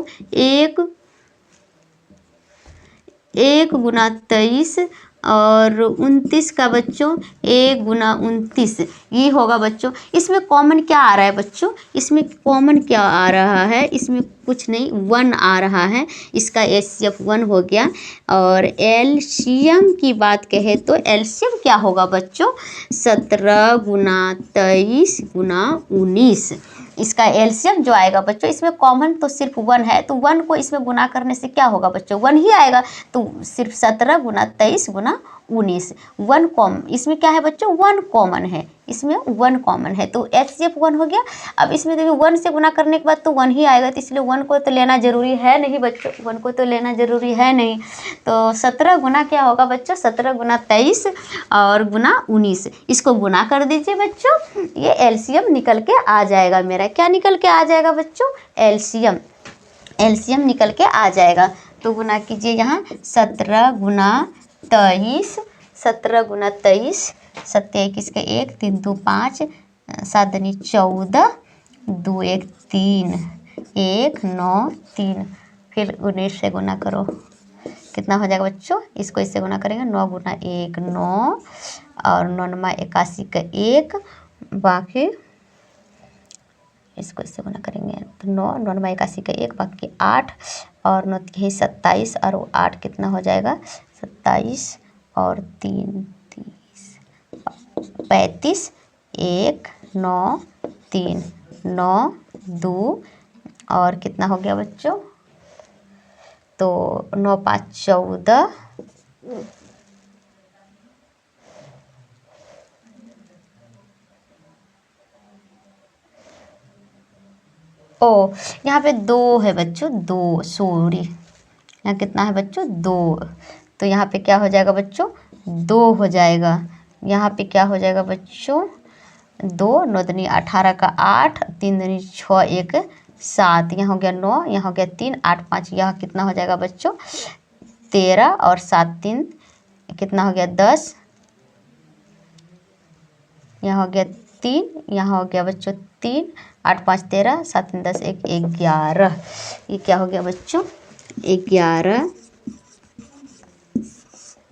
1 गुना 23 और 29 का बच्चों 1 गुना 29 ये होगा बच्चों। इसमें कॉमन क्या आ रहा है बच्चों, इसमें कॉमन क्या आ रहा है, इसमें कुछ नहीं 1 आ रहा है, इसका HCF 1 हो गया। और LCM की बात कहें तो LCM क्या होगा बच्चों 17 गुना 23 गुना 19। इसका LCM जो आएगा बच्चों, इसमें कॉमन तो सिर्फ 1 है तो 1 को इसमें गुना करने से क्या होगा बच्चों 1 ही आएगा। तो सिर्फ 17 गुना 23 गुना 19 1 कॉमन, इसमें क्या है बच्चों 1 कॉमन है, इसमें 1 कॉमन है तो HCF 1 हो गया। अब इसमें देखिए 1 से गुना करने के बाद तो 1 ही आएगा, तो इसलिए 1 को तो लेना जरूरी है नहीं बच्चों, 1 को तो लेना जरूरी है नहीं। तो 17 गुना क्या होगा बच्चों 17 गुना 23 और गुना 19, इसको गुना कर दीजिए बच्चों, ये LCM निकल के आ जाएगा। मेरा क्या निकल के आ जाएगा बच्चों LCM निकल के आ जाएगा। तो गुना कीजिए यहाँ 17 गुना 23, 17 गुना 23, 7 21 के 1, 3 2 5, 7 दूनी 14, 2 1 3, 1 9 3, फिर 19 से गुना करो कितना हो जाएगा बच्चों, इसको इससे गुना करेंगे 9 गुना 1 9 और 9 9 81 का 1, बाकी इसको इससे गुना करेंगे तो 9 9 9 81 का 1, बाकी 8 और 9 यही 27 और 8 कितना हो जाएगा 27 और 3 30 35, 1 9 3 9 2 और कितना हो गया बच्चों, तो 9 5 14, ओ यहाँ पे 2 है बच्चों, 2 सॉरी, यहाँ कितना है बच्चों, 2, तो यहाँ पे क्या हो जाएगा बच्चों, 2 हो जाएगा। यहाँ पे क्या हो जाएगा बच्चों, 2 9 दूनी 18 का 8, 3 दूनी 6 1 7, यहाँ हो गया 9, यहाँ हो गया 3 8 5, यहाँ कितना हो जाएगा बच्चों 13 और 7 3 कितना हो गया 10, यहाँ हो गया 3, यहाँ हो गया बच्चों 3 8 5 13 7 3 10 1 11, ये क्या हो गया बच्चों 11,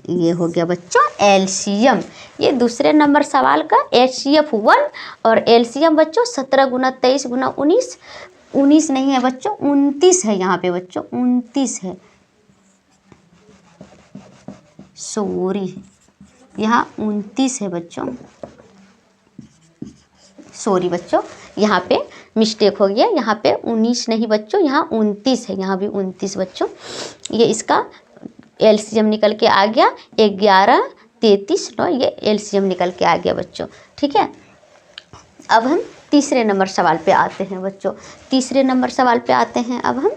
ये हो गया बच्चों एलसीएम। ये दूसरे नंबर सवाल का HCF1 और एलसीएम बच्चों 17 गुना 23 गुना 19, 19 नहीं है बच्चों 29 है, यहाँ पे बच्चों 29 है, सॉरी यहाँ 29 है बच्चों, सॉरी बच्चों यहाँ पे मिस्टेक हो गया, यहाँ पे 19 नहीं बच्चों, यहाँ 29 है, यहाँ भी 29 बच्चों। ये इसका एलसीएम निकल के आ गया 11 33 9, ये एलसीएम निकल के आ गया बच्चों, ठीक है। अब हम तीसरे नंबर सवाल पे आते हैं बच्चों, तीसरे नंबर सवाल पे आते हैं अब हम।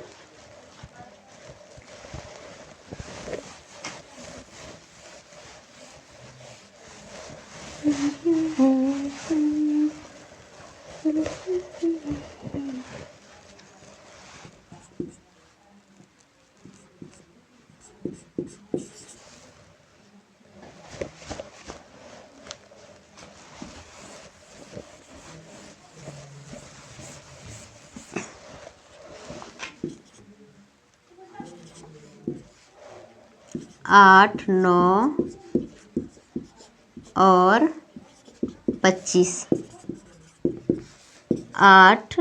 आठ 9 और 25, 8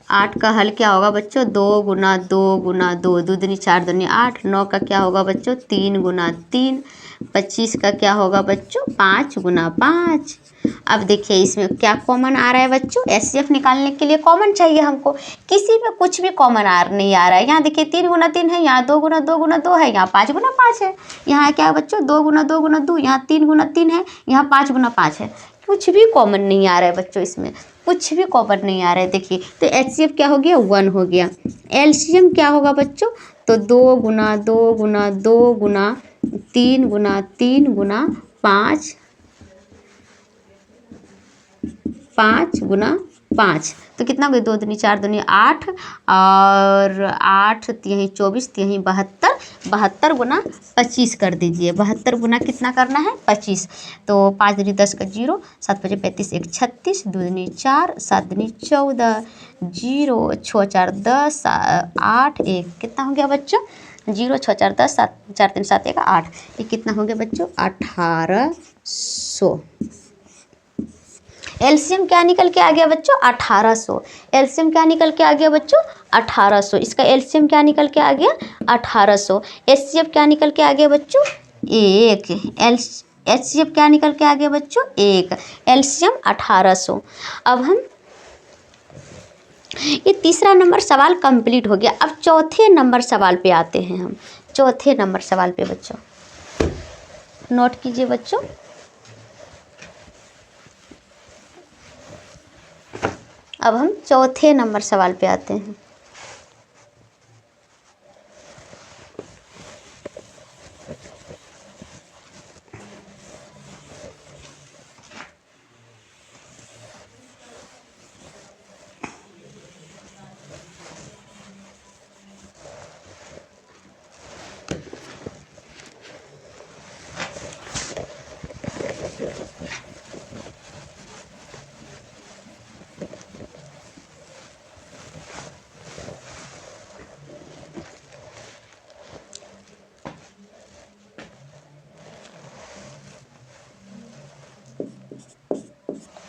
8 का हल क्या होगा बच्चों, 2 गुना 2 गुना 2, 2 दूनी 4 दूनी 8, 9 का क्या होगा बच्चों 3 गुना 3, 25 का क्या होगा बच्चों 5 गुना 5। अब देखिए इसमें क्या कॉमन आ रहा है बच्चों, HCF निकालने के लिए कॉमन चाहिए हमको, किसी में कुछ भी कॉमन नहीं आ रहा है। यहाँ देखिए 3 गुना 3 है, यहाँ 2 गुना 2 गुना 2 है, यहाँ 5 गुना 5 है, यहाँ क्या है बच्चों 2 गुना 2 गुना 2, यहाँ 3 गुना 3 है, यहाँ 5 गुना 5 है, कुछ भी कॉमन नहीं आ रहा है बच्चों, इसमें कुछ भी कॉमन नहीं आ रहा है। देखिए तो HCF क्या हो गया 1 हो गया, LCM क्या होगा बच्चों, तो 2 गुना 2 गुना 2 गुना 3 गुना 3 गुना 5, 5 गुना 5, तो कितना हो गया 2 दूनी 4 दूनी 8 और 8 यहीं 24 यहीं 72, 72 गुना 25 कर दीजिए, 72 गुना कितना करना है 25, तो 5 दूनी 10 का 0, 7 5 35 1 36, 2 दूनी 4 7 दूनी 14, 0 6 4 10 8 1 कितना हो गया बच्चों 0 6 4 10 7 4 3 7 1 8, ये कितना हो गया बच्चों 1800। एलसीएम क्या निकल के आ गया बच्चों 1800, एलसीएम क्या निकल के आ गया बच्चों 1800, इसका एलसीएम क्या निकल के आ गया 1800। एचसीएफ क्या निकल के आ गया बच्चों 1, एचसीएफ क्या निकल के आ गया बच्चों 1, एलसीएम 1800। अब हम ये तीसरा नंबर सवाल कंप्लीट हो गया। अब चौथे नंबर सवाल पे आते हैं हम, चौथे नंबर सवाल पे बच्चों नोट कीजिए बच्चों। अब हम चौथे नंबर सवाल पे आते हैं।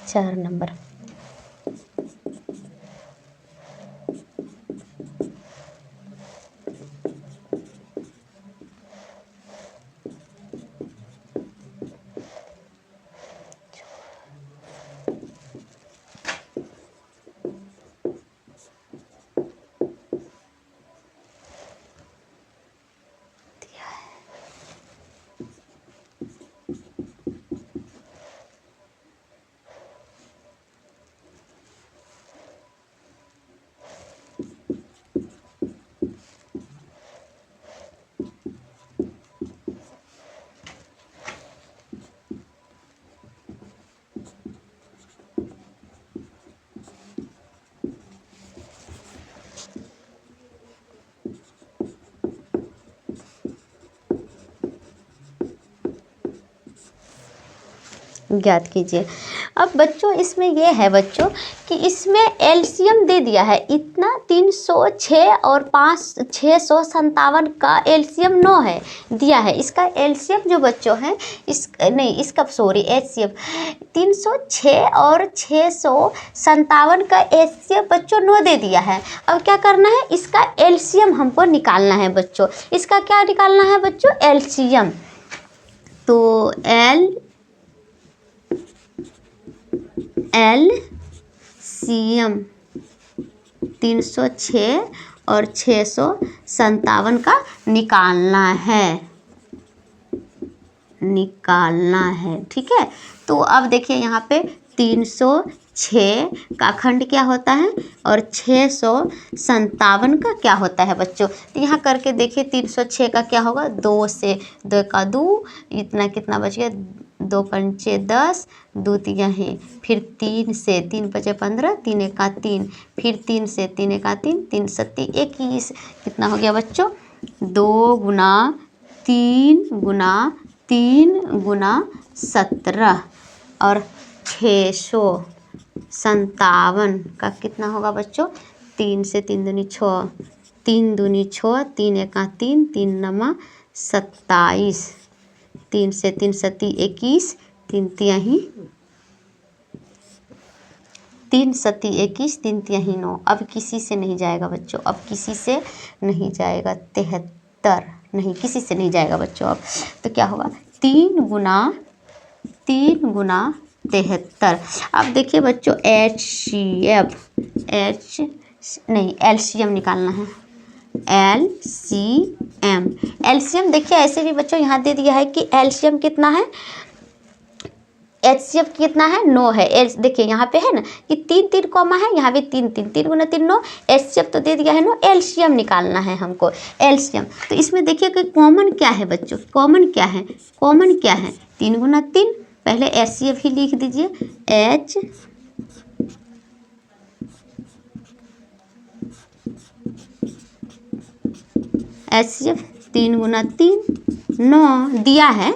चार नंबर ज्ञात कीजिए। अब बच्चों इसमें ये है बच्चों कि इसमें एलसीएम दे दिया है इतना 306 और 657 का एलसीएम 9 है दिया है। इसका एलसीएम जो बच्चों है इसका सॉरी एचसीएफ 306 और 657 का एचसीएफ बच्चों 9 दे दिया है। अब क्या करना है, इसका एलसीएम हमको निकालना है बच्चों। इसका क्या निकालना है बच्चों, एलसीएम। तो एलसीएम 306 और 657 का निकालना है, ठीक है। तो अब देखिए यहाँ पे 306 का खंड क्या होता है और 657 का क्या होता है बच्चों। तो यहाँ करके देखिए 306 का क्या होगा, 2 से 2 का 2, इतना कितना बच गया, 2 पंचे 10, 2 तिया है, फिर 3 से 3 पचे 15, 3 एका 3, फिर 3 से 3 एका 3, 3 सत्ती 21, कितना हो गया बच्चों, 2 गुना 3 गुना 3 गुना 17 और 657 का कितना होगा बच्चों, 3 से 3 दूनी 6, 3 दूनी 6, 3 एका 3, 3 नमा 27, 3 से 3 सत्ती 21, 3 तियाही 3 सत्ती 21, 3 तियाही 9। अब किसी से नहीं जाएगा बच्चों, अब किसी से नहीं जाएगा, 73 नहीं, किसी से नहीं जाएगा बच्चों। अब तो क्या होगा, 3 गुना 73। अब देखिए बच्चों एलसीएम निकालना है। एलसीएम देखिए ऐसे भी बच्चों यहाँ दे दिया है कि एलसीएम कितना है, एचसीएफ कितना है, 9 है। देखिए यहाँ पे है ना कि 3 3 कॉमा है, यहाँ भी 3 3, 3 गुना 3 9, एचसीएफ तो दे दिया है 9, एलसीएम निकालना है हमको, एलसीएम। तो इसमें देखिए कि कॉमन क्या है बच्चों, कॉमन क्या है, 3 गुना 3, पहले एचसीएफ ही लिख दीजिए, एचसीएफ 3 गुना 3 9 दिया है।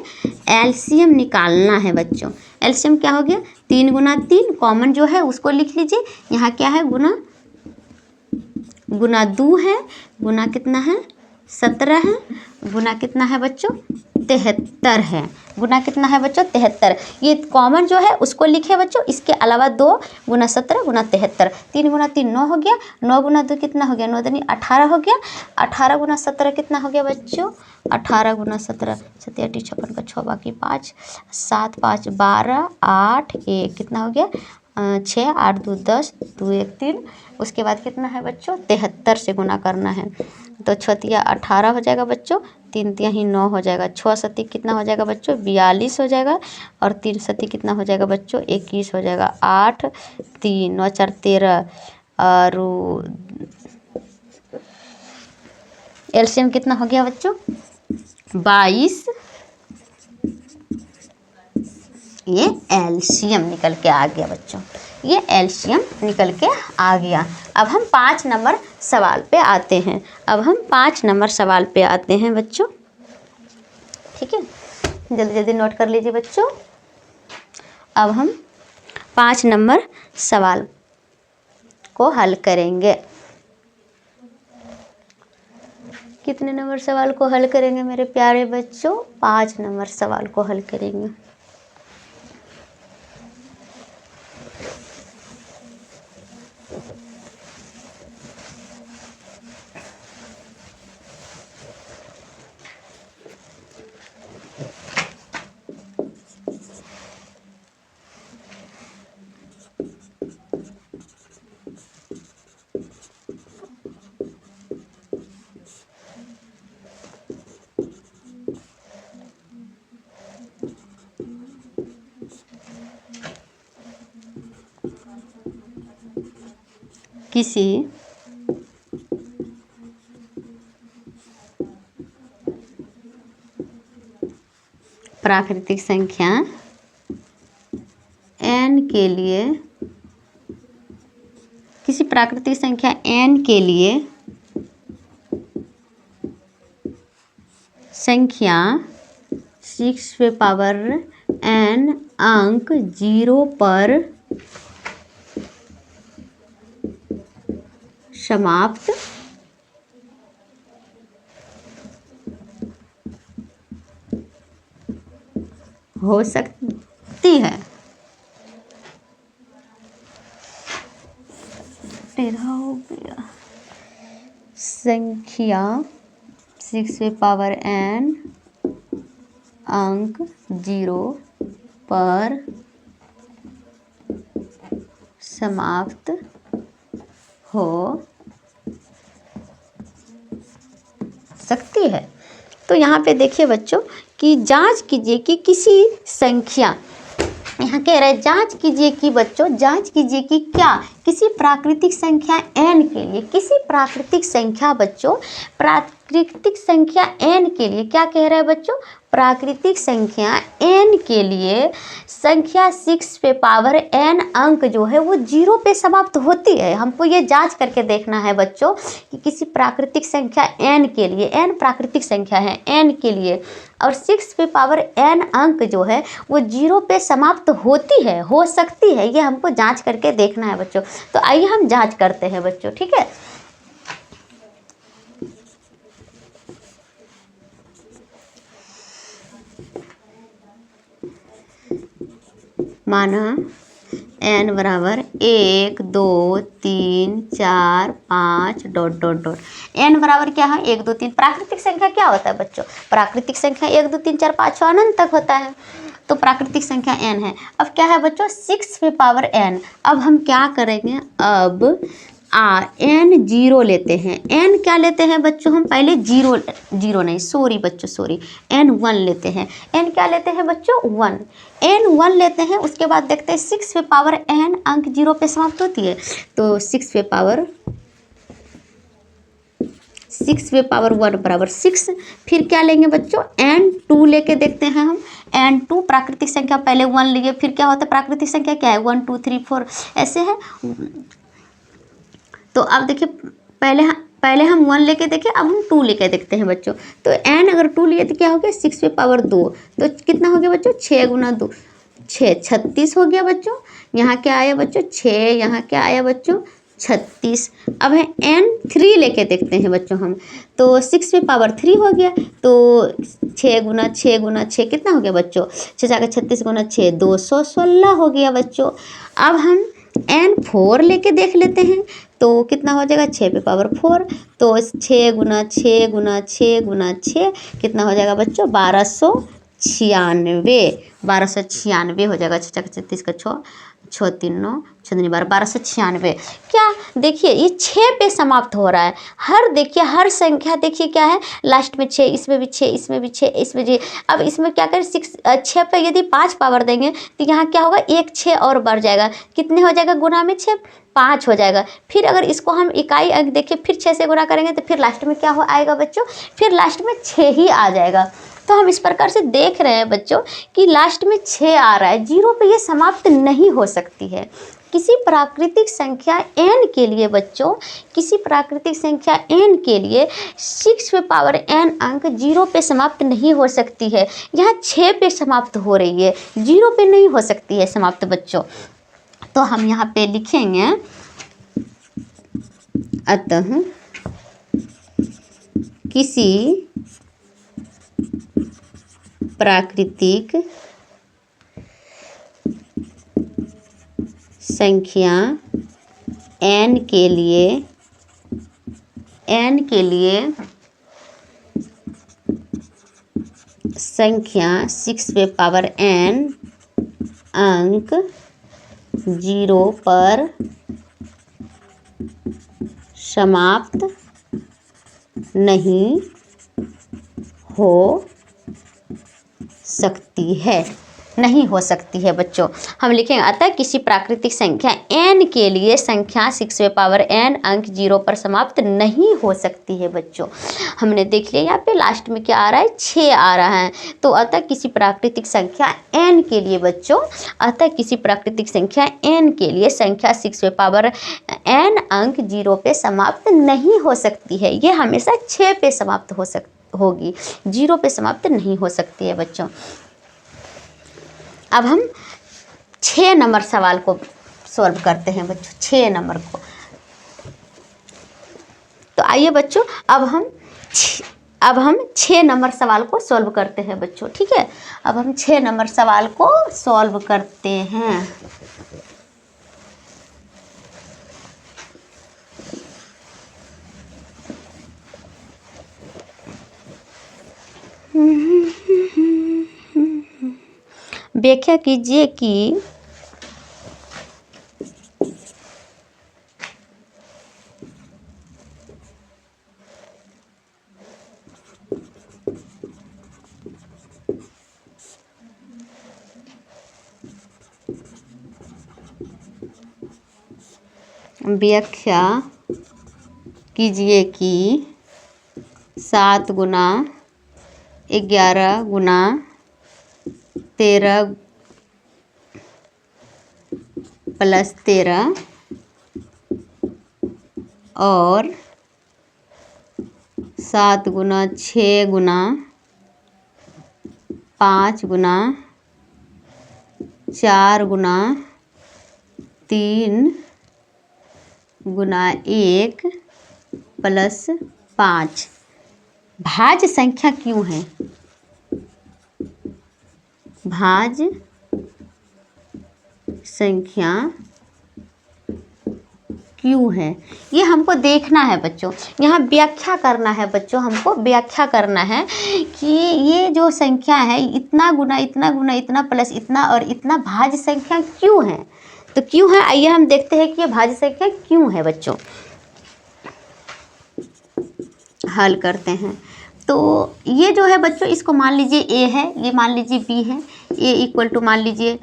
एलसीएम निकालना है बच्चों। एलसीएम क्या हो गया, 3 गुना 3, कॉमन जो है उसको लिख लीजिए। यहाँ क्या है, गुना 2 है, गुना कितना है 17 है, गुना कितना है बच्चों 73 है, गुना कितना है बच्चों 73। ये कॉमन जो है उसको लिखे बच्चों, इसके अलावा 2 गुना 17 गुना 73, 3 गुना 3 9 हो गया, 9 गुना 2 कितना हो गया, 9 दूनी 18 हो गया, 18 गुना 17 कितना हो गया बच्चों, 18 गुना 17 7 8 56 का 6 बाकी 5 7 5 12 8 1 कितना हो गया 6 8 2 10 2 1 3। उसके बाद कितना है बच्चों 73 से गुना करना है, तो 6 तिया 18 हो जाएगा बच्चों, 3 तिया ही 9 हो जाएगा, 6 सती कितना हो जाएगा बच्चों 42 हो जाएगा, और 3 सती कितना हो जाएगा बच्चों 21 हो जाएगा, 8 3 9 4 13 और एलसीएम कितना हो गया बच्चों 22। ये एलसीएम निकल के आ गया बच्चों, ये एलसीएम निकल के आ गया। अब हम 5 नंबर सवाल पे आते हैं, बच्चों, ठीक है, जल्दी जल्दी नोट कर लीजिए बच्चों। अब हम 5 नंबर सवाल को हल करेंगे। कितने नंबर सवाल को हल करेंगे मेरे प्यारे बच्चों, 5 नंबर सवाल को हल करेंगे। किसी प्राकृतिक संख्या n के लिए, किसी प्राकृतिक संख्या n के लिए संख्या 6 पे पावर n अंक 0 पर समाप्त हो सकती है। तेरह हो गया। संख्या 6n अंक 0 पर समाप्त हो सकती है। तो यहाँ पे देखिए बच्चों कि जांच कीजिए कि किसी संख्या, यहाँ कह रहे हैं जांच कीजिए कि बच्चों जांच कीजिए कि क्या किसी प्राकृतिक संख्या n के लिए, किसी प्राकृतिक संख्या बच्चों, प्राकृतिक संख्या n के लिए क्या कह रहे हैं बच्चों, प्राकृतिक संख्या n के लिए संख्या 6 पे पावर n अंक जो है वो 0 पे समाप्त होती है। हमको ये जांच करके देखना है बच्चों कि किसी प्राकृतिक संख्या n के लिए, n प्राकृतिक संख्या है n के लिए, और 6 पे पावर n अंक जो है वो 0 पे समाप्त होती है, हो सकती है, ये हमको जांच करके देखना है बच्चों। तो आइए हम जांच करते हैं बच्चों, ठीक है। माना n बराबर 1 2 3 4 5 डॉट डॉट डॉट। n बराबर क्या है 1 2 3। प्राकृतिक संख्या क्या होता है बच्चों, प्राकृतिक संख्या 1 2 3 4 5 अनंत तक होता है, तो प्राकृतिक संख्या n है। अब क्या है बच्चों 6 पे पावर n। अब हम क्या करेंगे, अब n 0 लेते हैं। n क्या लेते हैं बच्चों, हम पहले जीरो नहीं, सॉरी बच्चों सॉरी, n 1 लेते हैं। n क्या लेते हैं बच्चों 1, n 1 लेते हैं। उसके बाद देखते हैं 6 पे पावर n अंक 0 पे समाप्त होती है, तो 6 पे पावर 1 बराबर 6। फिर क्या लेंगे बच्चों n 2 लेके देखते हैं हम। n 2 प्राकृतिक संख्या, पहले 1 लिए, फिर क्या होता है प्राकृतिक संख्या क्या है 1 2 3 4 ऐसे है। तो अब देखिए पहले हम 1 लेके देखे, अब हम 2 लेके देखते हैं बच्चों। तो n अगर 2 लिए तो क्या हो गया 6 पे पावर 2, तो कितना हो गया बच्चों 6 गुना 2 6 36 हो गया बच्चों। यहाँ क्या आया बच्चों 6, यहाँ क्या आया बच्चों 36। अब है n 3 लेके देखते हैं बच्चों हम, तो 6 पे पावर 3 हो गया, तो 6 गुना 6 गुना 6 कितना हो गया बच्चों 6 जाकर 36 गुना 6 216 हो गया बच्चों। अब हम n 4 लेके देख लेते हैं, तो कितना हो जाएगा 6 पे पावर 4, तो 6 गुना 6 गुना 6 गुना 6 कितना हो जाएगा बच्चों 1296 हो जाएगा। 6 36 का 6 6 3 9 6 3 12 1296। क्या देखिए ये 6 पे समाप्त हो रहा है। देखिए हर संख्या देखिए क्या है लास्ट में 6, इसमें भी 6, इसमें भी 6, इसमें भी। अब इसमें क्या करें 6 पे यदि 5 पावर देंगे तो यहाँ क्या होगा 1 6 और बढ़ जाएगा, कितने हो जाएगा गुना में 6 5 हो जाएगा। फिर अगर इसको हम इकाई अंक देखिए फिर 6 से गुना करेंगे तो फिर लास्ट में क्या हो आएगा बच्चों, फिर लास्ट में 6 ही आ जाएगा। तो हम इस प्रकार से देख रहे हैं बच्चों कि लास्ट में 6 आ रहा है, 0 पे ये समाप्त नहीं हो सकती है। किसी प्राकृतिक संख्या n के लिए बच्चों, किसी प्राकृतिक संख्या n के लिए 6 पे पावर n अंक 0 पे समाप्त नहीं हो सकती है। यहाँ 6 पे समाप्त हो रही है, 0 पे नहीं हो सकती है समाप्त बच्चों। तो हम यहाँ पे लिखेंगे अतः किसी प्राकृतिक संख्या n के लिए संख्या 6 पे पावर n अंक 0 पर समाप्त नहीं हो सकती है, नहीं हो सकती है बच्चों। हम लिखेंगे अतः किसी प्राकृतिक संख्या n के लिए संख्या 6 पे पावर n अंक 0 पर समाप्त नहीं हो सकती है बच्चों। हमने देख लिया यहाँ पे लास्ट में क्या आ रहा है 6 आ रहा है। तो अतः किसी प्राकृतिक संख्या n के लिए बच्चों, अतः किसी प्राकृतिक संख्या n के लिए संख्या 6 पे पावर n अंक 0 पे समाप्त नहीं हो सकती है। ये हमेशा 6 पे समाप्त होगी, 0 पे समाप्त नहीं हो सकती है बच्चों। अब हम 6 नंबर सवाल को सॉल्व करते हैं बच्चों, 6 नंबर को। तो आइए बच्चों अब हम 6 नंबर सवाल को सॉल्व करते हैं बच्चों, ठीक है। अब हम 6 नंबर सवाल को सॉल्व करते हैं। व्याख्या कीजिए कि व्याख्या कीजिए कि 7 गुना 11 गुना 13 प्लस 13 और 7 गुना 6 गुना 5 गुना 4 गुना 3 गुना 1 प्लस 5 भाज्य संख्या क्यों है? भाज्य संख्या क्यों है ये हमको देखना है बच्चों। यहाँ व्याख्या करना है बच्चों, हमको व्याख्या करना है कि ये जो संख्या है इतना गुना इतना गुना इतना प्लस इतना और इतना भाज्य संख्या क्यों है। तो क्यों है, आइए हम देखते हैं कि ये भाज्य संख्या क्यों है बच्चों। हल करते हैं। तो ये जो है बच्चों, इसको मान लीजिए a है, ये मान लीजिए b है। a इक्वल टू मान लीजिए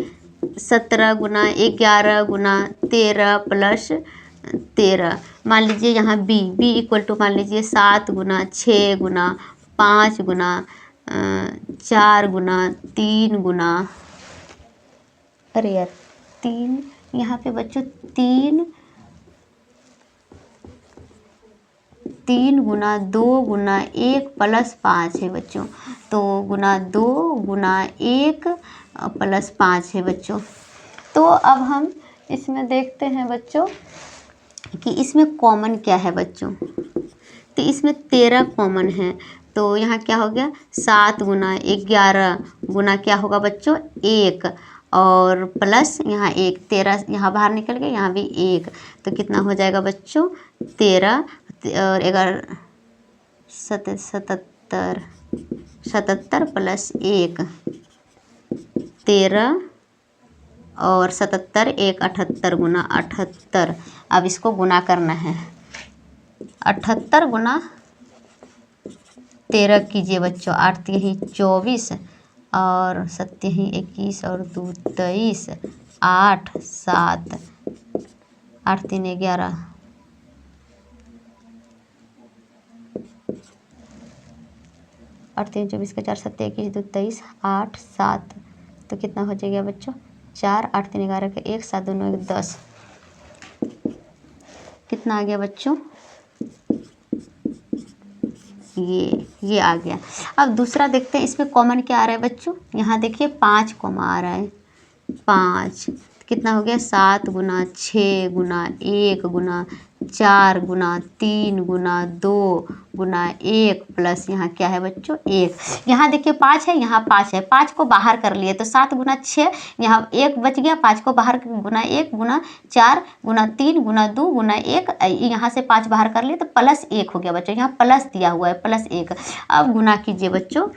17 गुना 11 गुना 13 प्लस 13। मान लीजिए यहाँ b इक्वल टू मान लीजिए 7 गुना 6 गुना 5 गुना 4 गुना 3 गुना, अरे यार 3 यहाँ पे बच्चों 3 गुना 2 गुना 1 प्लस 5 है बच्चों। तो गुना 2 गुना 1 प्लस 5 है बच्चों। तो अब हम इसमें देखते हैं बच्चों कि इसमें कॉमन क्या है बच्चों। तो इसमें 13 कॉमन है। तो यहाँ क्या हो गया 7 गुना 11 गुना क्या होगा बच्चों 1 और प्लस यहाँ 1, 13 यहाँ बाहर निकल गया, यहाँ भी 1। तो कितना हो जाएगा बच्चों 13 और 11 77 प्लस 1 13 और 77 1 78 गुना 78। अब इसको गुना करना है। 78 गुना 13 कीजिए बच्चों, 8 यही 24 और 7 यही 21 और 2 23 8 7 8 3 11 8 3 24 का 4 7 21 2 23 8 7। तो कितना हो जाएगा बच्चों 4 8 3 11 का 1 7 2 9 1 10। कितना आ गया बच्चों ये आ गया। अब दूसरा देखते हैं इसमें कॉमन क्या आ रहा है बच्चों। यहाँ देखिए 5 कॉमन आ रहा है। 5 कितना हो गया 7 गुना 6 गुना 1 गुना 4 गुना 3 गुना 2 गुना 1 प्लस यहाँ क्या है बच्चों 1। यहाँ देखिए 5 है, यहाँ 5 है, 5 को बाहर कर लिए तो 7 गुना 6 यहाँ 1 बच गया, 5 को बाहर गुना 1 गुना 4 गुना 3 गुना 2 गुना 1, यहाँ से 5 बाहर कर लिए तो प्लस 1 हो गया बच्चों। यहाँ प्लस दिया हुआ है प्लस 1। अब गुना कीजिए बच्चों,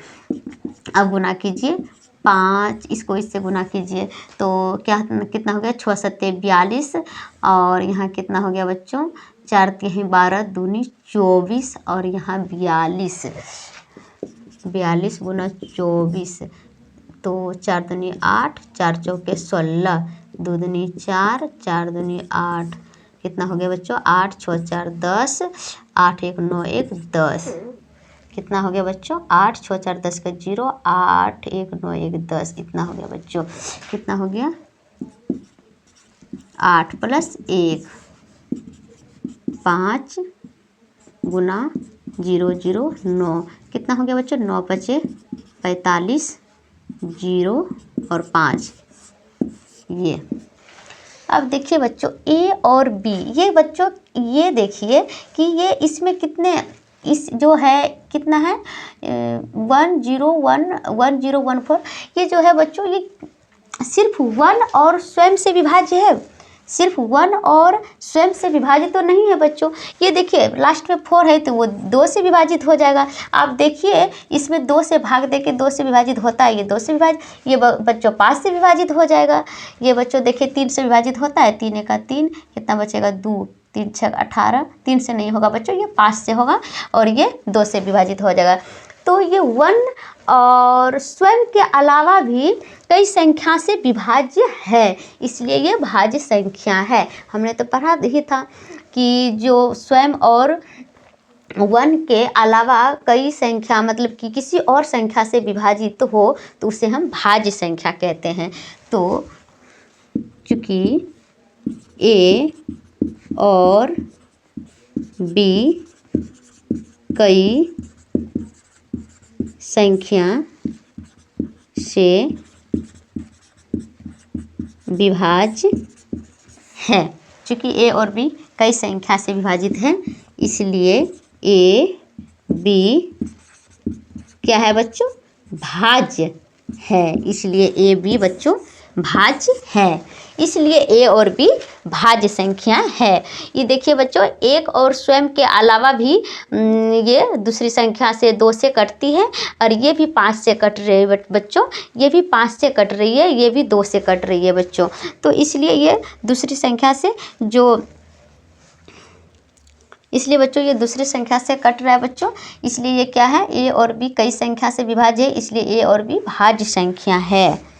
अब गुना कीजिए 5, इसको इससे गुना कीजिए तो क्या कितना हो गया 6 7 42 और यहाँ कितना हो गया बच्चों 4 3 12 दूनी 24 और यहाँ 42 गुना 24। तो 4 दूनी 8 4 चौके 16 2 दूनी 4 4 दूनी 8। कितना हो गया बच्चों 8 6 4 10 8 1 9 1 10। कितना हो गया बच्चों 8 6 4 10 का 0 8 1 9 1 10। इतना हो गया बच्चों। कितना हो गया 8 प्लस 1 5 गुना 0 0 9। कितना हो गया बच्चों 9 5 45 0 और 5 ये। अब देखिए बच्चों ए और बी, ये बच्चों ये देखिए कि ये इसमें कितने, इस जो है कितना है 1014, ये जो है बच्चों ये सिर्फ 1 और स्वयं से विभाज्य है, सिर्फ 1 और स्वयं से विभाजित तो नहीं है बच्चों। ये देखिए लास्ट में 4 है तो वो 2 से विभाजित हो जाएगा। आप देखिए इसमें 2 से भाग दे के 2 से विभाजित होता है, ये 2 से विभाजित, ये बच्चों 5 से विभाजित हो जाएगा। ये बच्चों देखिए 3 से विभाजित होता है, 3 का 3, कितना बचेगा 2, 3 6 18, 3 से नहीं होगा बच्चों, ये 5 से होगा और ये 2 से विभाजित हो जाएगा। तो ये 1 और स्वयं के अलावा भी कई संख्या से विभाज्य है, इसलिए ये भाज्य संख्या है। हमने तो पढ़ा ही था कि जो स्वयं और 1 के अलावा कई संख्या मतलब कि किसी और संख्या से विभाजित हो तो उसे हम भाज्य संख्या कहते हैं। तो चूँकि ए और बी कई संख्या से विभाज्य है, चूँकि ए और बी कई संख्या से विभाजित है इसलिए ए बी क्या है बच्चों, भाज्य है, इसलिए ए बी बच्चों भाज्य है, इसलिए ए और बी भाज्य संख्या है। ये देखिए बच्चों 1 और स्वयं के अलावा भी ये दूसरी संख्या से 2 से कटती है और ये भी 5 से कट रही है बच्चों, ये भी 5 से कट रही है, ये भी 2 से कट रही है बच्चों। तो इसलिए ये दूसरी संख्या से जो, इसलिए बच्चों ये दूसरी संख्या से कट रहा है बच्चों, इसलिए ये क्या है ए और बी कई संख्या से विभाज्य है, इसलिए ए और बी भाज्य संख्या है।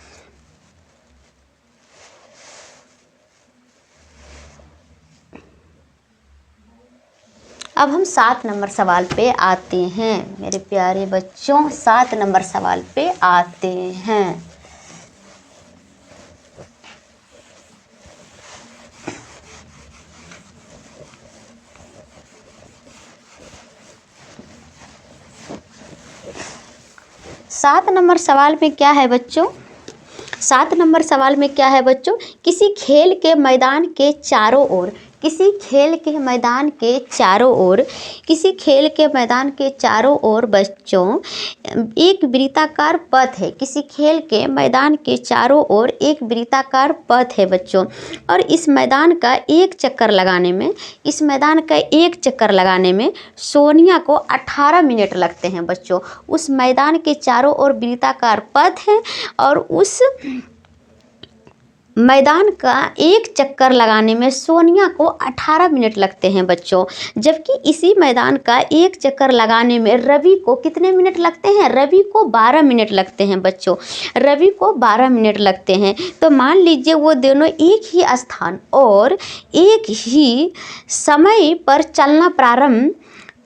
अब हम 7 नंबर सवाल पे आते हैं मेरे प्यारे बच्चों, 7 नंबर सवाल पे आते हैं। सात नंबर सवाल में क्या है बच्चों, 7 नंबर सवाल में क्या है बच्चों, किसी खेल के मैदान के चारों ओर, किसी खेल के मैदान के चारों ओर, किसी खेल के मैदान के चारों ओर बच्चों एक वृत्ताकार पथ है, किसी खेल के मैदान के चारों ओर एक वृत्ताकार पथ है बच्चों, और इस मैदान का एक चक्कर लगाने में, इस मैदान का एक चक्कर लगाने में सोनिया को 18 मिनट लगते हैं बच्चों। उस मैदान के चारों ओर वृत्ताकार पथ है और उस मैदान का एक चक्कर लगाने में सोनिया को 18 मिनट लगते हैं बच्चों, जबकि इसी मैदान का एक चक्कर लगाने में रवि को कितने मिनट लगते हैं, रवि को 12 मिनट लगते हैं बच्चों, रवि को 12 मिनट लगते हैं। तो मान लीजिए वो दोनों एक ही स्थान और एक ही समय पर चलना प्रारंभ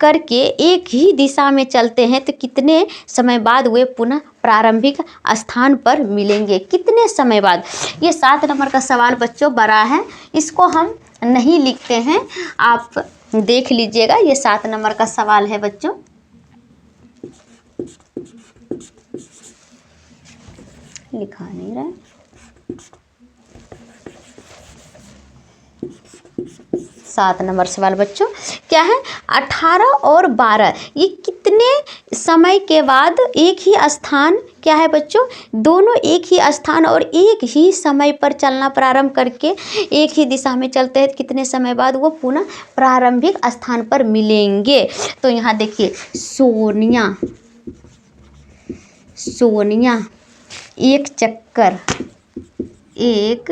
करके एक ही दिशा में चलते हैं तो कितने समय बाद वे पुनः प्रारंभिक स्थान पर मिलेंगे, कितने समय बाद। ये 7 नंबर का सवाल बच्चों बड़ा है, इसको हम नहीं लिखते हैं, आप देख लीजिएगा। ये 7 नंबर का सवाल है बच्चों। लिखा नहीं रहा है। 7 नंबर सवाल बच्चों क्या है, 18 और 12 ये कितने समय के बाद एक ही स्थान क्या है बच्चों, दोनों एक ही स्थान और एक ही समय पर चलना प्रारंभ करके एक ही दिशा में चलते हैं, कितने समय बाद वो पुनः प्रारंभिक स्थान पर मिलेंगे। तो यहाँ देखिए सोनिया, सोनिया एक चक्कर, एक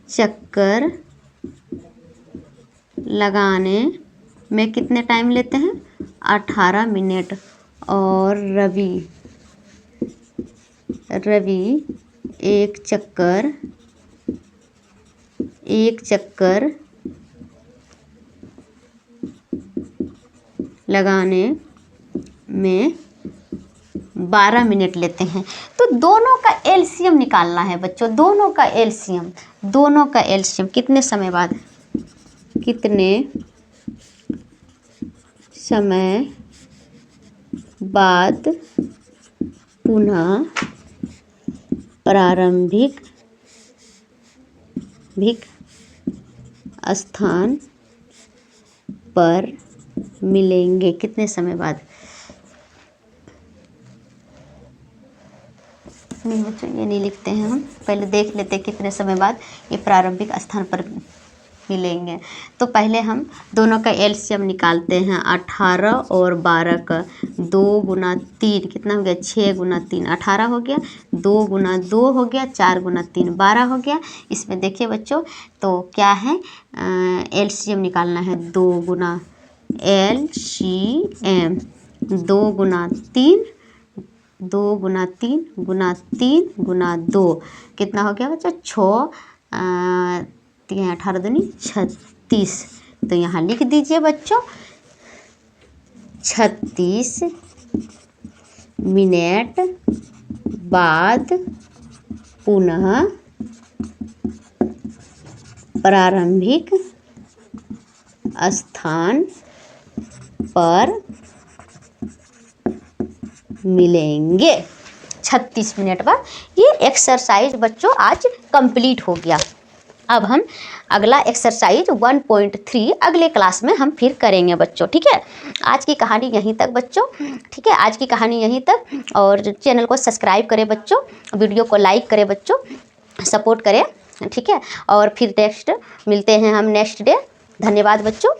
चक्कर लगाने में कितने टाइम लेते हैं, 18 मिनट। और रवि एक चक्कर लगाने में 12 मिनट लेते हैं। तो दोनों का एलसीएम निकालना है बच्चों, दोनों का एलसीएम कितने समय बाद, कितने समय बाद पुनः प्रारंभिक स्थान पर मिलेंगे। कितने समय बाद? नहीं बच्चों, ये नहीं लिखते हैं, हम पहले देख लेते हैं कितने समय बाद ये प्रारंभिक स्थान पर मिलेंगे। तो पहले हम दोनों का एलसीएम निकालते हैं। 18 और 12 का 2 गुना 3 कितना हो गया? 6 गुना 3 18 हो गया, 2 गुना 2 हो गया, 4 गुना 3 12 हो गया। इसमें देखिए बच्चों, तो क्या है, एलसीएम निकालना है। 2 गुना LCM 2 गुना 3 2 गुना 3 गुना 3 गुना 2 कितना हो गया बच्चा? 6 18 दूनी 36। तो यहाँ लिख दीजिए बच्चों 36 मिनट बाद पुनः प्रारंभिक स्थान पर मिलेंगे। 36 मिनट बाद ये एक्सरसाइज बच्चों आज कंप्लीट हो गया। अब हम अगला एक्सरसाइज 1.3 अगले क्लास में हम फिर करेंगे बच्चों, ठीक है। आज की कहानी यहीं तक बच्चों, ठीक है। आज की कहानी यहीं तक, और चैनल को सब्सक्राइब करें बच्चों, वीडियो को लाइक करें बच्चों, सपोर्ट करें, ठीक है। और फिर नेक्स्ट मिलते हैं हम नेक्स्ट डे। धन्यवाद बच्चों।